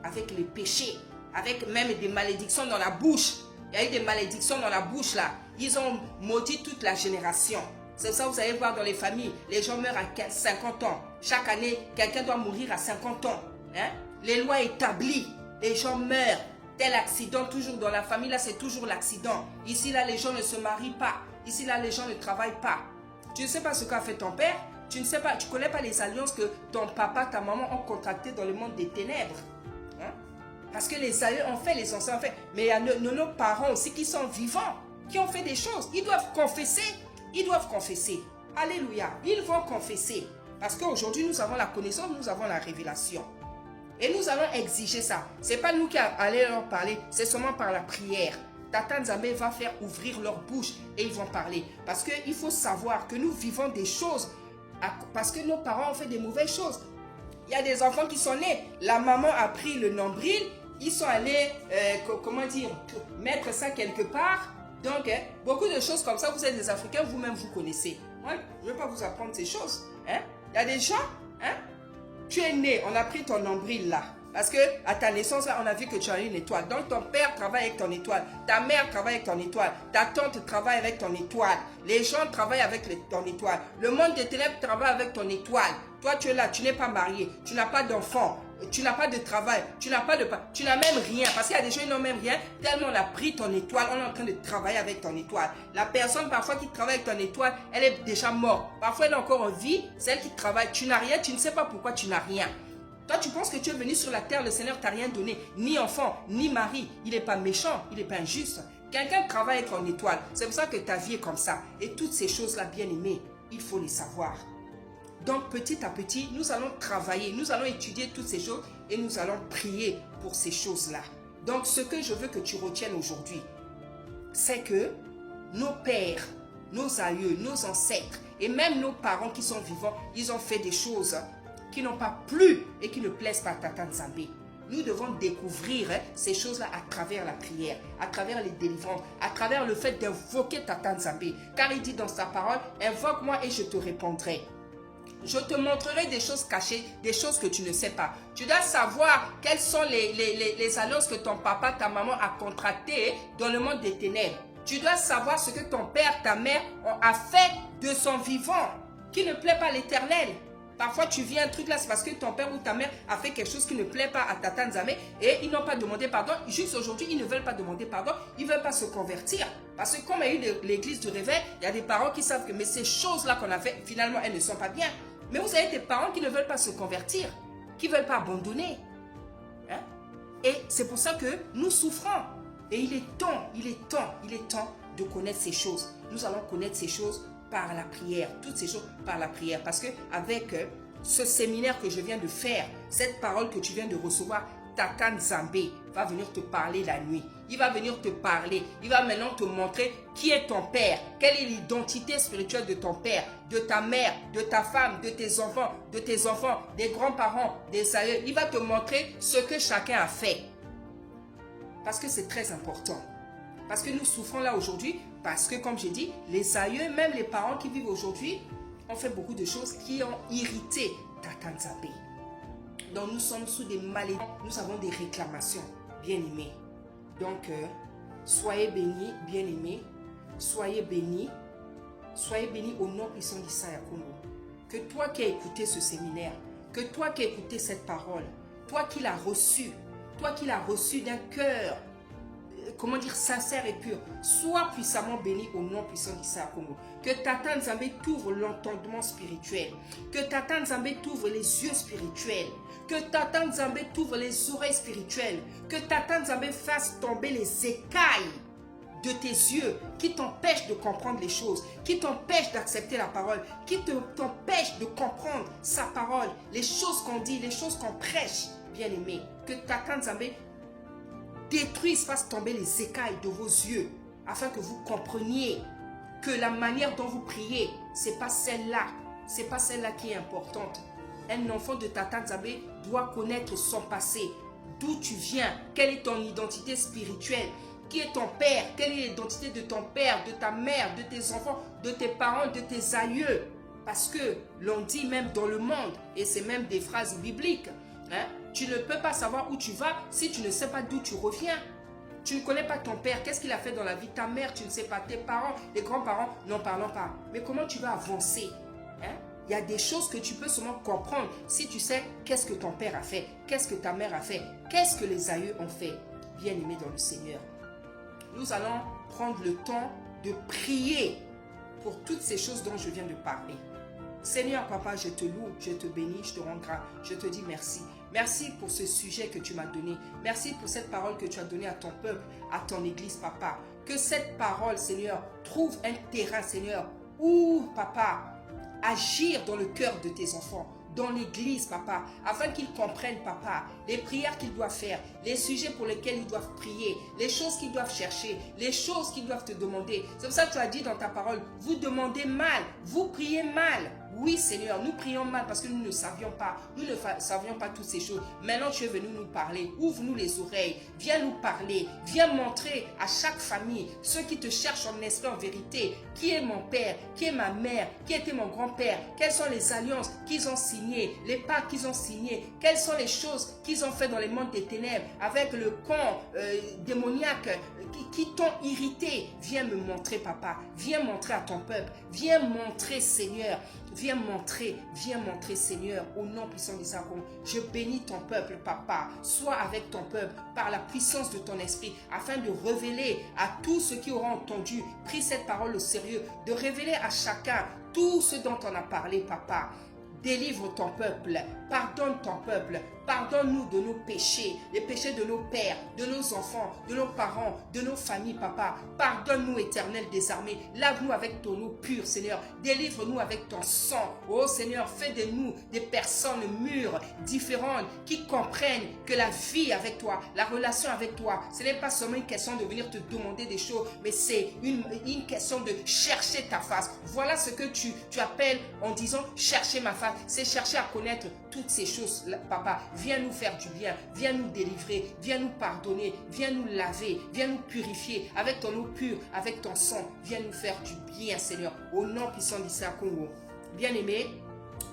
avec les péchés, avec même des malédictions dans la bouche. Il y a eu des malédictions dans la bouche là. Ils ont maudit toute la génération. C'est ça, vous allez voir dans les familles, les gens meurent à 50 ans. Chaque année, quelqu'un doit mourir à 50 ans. Les lois établies. Les gens meurent, tel accident, toujours dans la famille, là c'est toujours l'accident. Ici là les gens ne se marient pas, ici là les gens ne travaillent pas. Tu ne sais pas ce qu'a fait ton père, tu ne sais pas, tu connais pas les alliances que ton papa, ta maman ont contractées dans le monde des ténèbres. Parce que les aïeux ont fait, les anciens ont fait. Mais il y a nos parents aussi qui sont vivants, qui ont fait des choses. Ils doivent confesser. Ils doivent confesser. Alléluia. Ils vont confesser. Parce qu'aujourd'hui, nous avons la connaissance, nous avons la révélation. Et nous allons exiger ça. Ce n'est pas nous qui allons leur parler, c'est seulement par la prière. Tata Nzambe va faire ouvrir leur bouche et ils vont parler. Parce qu'il faut savoir que nous vivons des choses parce que nos parents ont fait des mauvaises choses. Il y a des enfants qui sont nés, la maman a pris le nombril, ils sont allés, comment dire, mettre ça quelque part. Donc, beaucoup de choses comme ça, vous êtes des Africains, vous-même vous connaissez. Moi, je ne vais pas vous apprendre ces choses. Il y a des gens, tu es né, on a pris ton nombril là. Parce que à ta naissance, là, on a vu que tu as une étoile. Donc ton père travaille avec ton étoile. Ta mère travaille avec ton étoile. Ta tante travaille avec ton étoile. Les gens travaillent avec ton étoile. Le monde des ténèbres travaille avec ton étoile. Toi, tu es là, tu n'es pas marié. Tu n'as pas d'enfant. Tu n'as pas de travail. Tu n'as même rien. Parce qu'il y a des gens qui n'ont même rien. Tellement on a pris ton étoile, on est en train de travailler avec ton étoile. La personne parfois qui travaille avec ton étoile, elle est déjà morte. Parfois elle est encore en vie. Celle qui travaille, tu n'as rien. Tu ne sais pas pourquoi tu n'as rien. Toi, tu penses que tu es venu sur la terre, le Seigneur t'a rien donné, ni enfant, ni mari. Il n'est pas méchant, il n'est pas injuste. Quelqu'un travaille avec ton étoile. C'est pour ça que ta vie est comme ça. Et toutes ces choses-là, bien aimées, il faut les savoir. Donc, petit à petit, nous allons travailler, nous allons étudier toutes ces choses et nous allons prier pour ces choses-là. Donc, ce que je veux que tu retiennes aujourd'hui, c'est que nos pères, nos aïeux, nos ancêtres et même nos parents qui sont vivants, ils ont fait des choses qui n'ont pas plu et qui ne plaisent pas à Tata Nzambe. Nous devons découvrir ces choses-là à travers la prière, à travers les délivrances, à travers le fait d'invoquer Tata Nzambe. Car il dit dans sa parole, invoque-moi et je te répondrai. Je te montrerai des choses cachées, des choses que tu ne sais pas. Tu dois savoir quelles sont les alliances que ton papa, ta maman a contractées dans le monde des ténèbres. Tu dois savoir ce que ton père, ta mère a fait de son vivant, qui ne plaît pas à l'Éternel. Parfois, tu vis un truc là, c'est parce que ton père ou ta mère a fait quelque chose qui ne plaît pas à Tata Nzambe et ils n'ont pas demandé pardon. Juste aujourd'hui, ils ne veulent pas demander pardon, ils ne veulent pas se convertir. Parce que comme il y a eu l'église du réveil, il y a des parents qui savent que mais ces choses-là qu'on a fait, finalement, elles ne sont pas bien. Mais vous avez des parents qui ne veulent pas se convertir, qui ne veulent pas abandonner. Et c'est pour ça que nous souffrons. Et il est temps de connaître ces choses. Nous allons connaître ces choses par la prière, toutes ces choses par la prière. Parce qu'avec ce séminaire que je viens de faire, cette parole que tu viens de recevoir, Tata Nzambe va venir te parler la nuit. Il va venir te parler. Il va maintenant te montrer qui est ton père, quelle est l'identité spirituelle de ton père, de ta mère, de ta femme, de tes enfants, des grands-parents, des aïeux. Il va te montrer ce que chacun a fait. Parce que c'est très important. Parce que nous souffrons là aujourd'hui, parce que comme j'ai dit, les aïeux, même les parents qui vivent aujourd'hui, ont fait beaucoup de choses qui ont irrité Tata Nzambe. Donc nous sommes sous des malédictions, nous avons des réclamations, bien-aimés. Donc, soyez bénis, bien-aimés, soyez bénis au nom puissant d'Issaïa Congo. Que toi qui as écouté ce séminaire, que toi qui as écouté cette parole, toi qui l'as reçue d'un cœur, comment dire, sincère et pur, sois puissamment béni au nom puissant d'Issaïa Congo. Que Tata Nzambe t'ouvre l'entendement spirituel, que Tata Nzambe t'ouvre les yeux spirituels, que Tata Nzambe t'ouvre les oreilles spirituelles, que Tata Nzambe fasse tomber les écailles de tes yeux qui t'empêchent de comprendre les choses, qui t'empêchent d'accepter la parole, qui t'empêchent de comprendre sa parole, les choses qu'on dit, les choses qu'on prêche, bien-aimé. Que Tata Nzambe détruise, fasse tomber les écailles de vos yeux, afin que vous compreniez que la manière dont vous priez, c'est pas celle-là qui est importante. Un enfant de Tata Nzambe doit connaître son passé, d'où tu viens, quelle est ton identité spirituelle, qui est ton père, quelle est l'identité de ton père, de ta mère, de tes enfants, de tes parents, de tes aïeux. Parce que l'on dit même dans le monde, et c'est même des phrases bibliques, tu ne peux pas savoir où tu vas si tu ne sais pas d'où tu reviens. Tu ne connais pas ton père, qu'est-ce qu'il a fait dans la vie, ta mère, tu ne sais pas, tes parents, les grands-parents, n'en parlons pas. Mais comment tu vas avancer? Il y a des choses que tu peux seulement comprendre si tu sais qu'est-ce que ton père a fait, qu'est-ce que ta mère a fait, qu'est-ce que les aïeux ont fait. Bien-aimés dans le Seigneur, nous allons prendre le temps de prier pour toutes ces choses dont je viens de parler. Seigneur, Papa, je te loue, je te bénis, je te rends grâce, je te dis merci. Merci pour ce sujet que tu m'as donné. Merci pour cette parole que tu as donnée à ton peuple, à ton église, papa. Que cette parole, Seigneur, trouve un terrain, Seigneur, où, papa, agir dans le cœur de tes enfants, dans l'église, papa, afin qu'ils comprennent, papa, les prières qu'ils doivent faire, les sujets pour lesquels ils doivent prier, les choses qu'ils doivent chercher, les choses qu'ils doivent te demander. C'est pour ça que tu as dit dans ta parole, vous demandez mal, vous priez mal. Oui, Seigneur, nous prions mal parce que nous ne savions pas. Nous ne savions pas toutes ces choses. Maintenant, tu es venu nous parler. Ouvre-nous les oreilles. Viens nous parler. Viens montrer à chaque famille, ceux qui te cherchent en esprit, en vérité, qui est mon père, qui est ma mère, qui était mon grand-père, quelles sont les alliances qu'ils ont signées, les pactes qu'ils ont signés, quelles sont les choses qu'ils ont fait dans les mondes des ténèbres avec le camp démoniaque qui t'ont irrité. Viens me montrer, papa. Viens montrer à ton peuple. Viens montrer, Seigneur. Viens montrer, Seigneur, au nom puissant des arômes. Je bénis ton peuple, papa. Sois avec ton peuple par la puissance de ton esprit, afin de révéler à tous ceux qui auront entendu, pris cette parole au sérieux, de révéler à chacun tout ce dont on a parlé, papa. Délivre ton peuple, pardonne ton peuple, pardonne-nous de nos péchés, les péchés de nos pères, de nos enfants, de nos parents, de nos familles, papa. Pardonne-nous, Éternel des armées, lave-nous avec ton eau pure, Seigneur. Délivre-nous avec ton sang. Oh Seigneur, fais de nous des personnes mûres, différentes, qui comprennent que la vie avec toi, la relation avec toi, ce n'est pas seulement une question de venir te demander des choses, mais c'est une question de chercher ta face. Voilà ce que tu appelles en disant chercher ma face. C'est chercher à connaître toutes ces choses, papa. Viens nous faire du bien, viens nous délivrer, viens nous pardonner, viens nous laver, viens nous purifier avec ton eau pure, avec ton sang. Viens nous faire du bien, Seigneur, au nom puissant d'Issa Congo. Bien-aimé,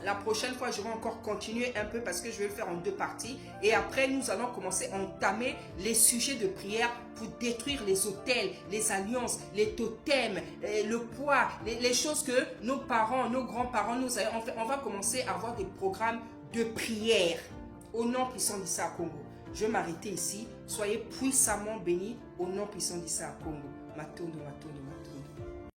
la prochaine fois, je vais encore continuer un peu parce que je vais le faire en 2 parties. Et après, nous allons commencer à entamer les sujets de prière pour détruire les autels, les alliances, les totems, le poids, les choses que nos parents, nos grands-parents nous avaient. On va commencer à avoir des programmes de prière au nom puissant d'Issa Congo. Je vais m'arrêter ici. Soyez puissamment bénis au nom puissant d'Issa Congo. Matondo, matondo.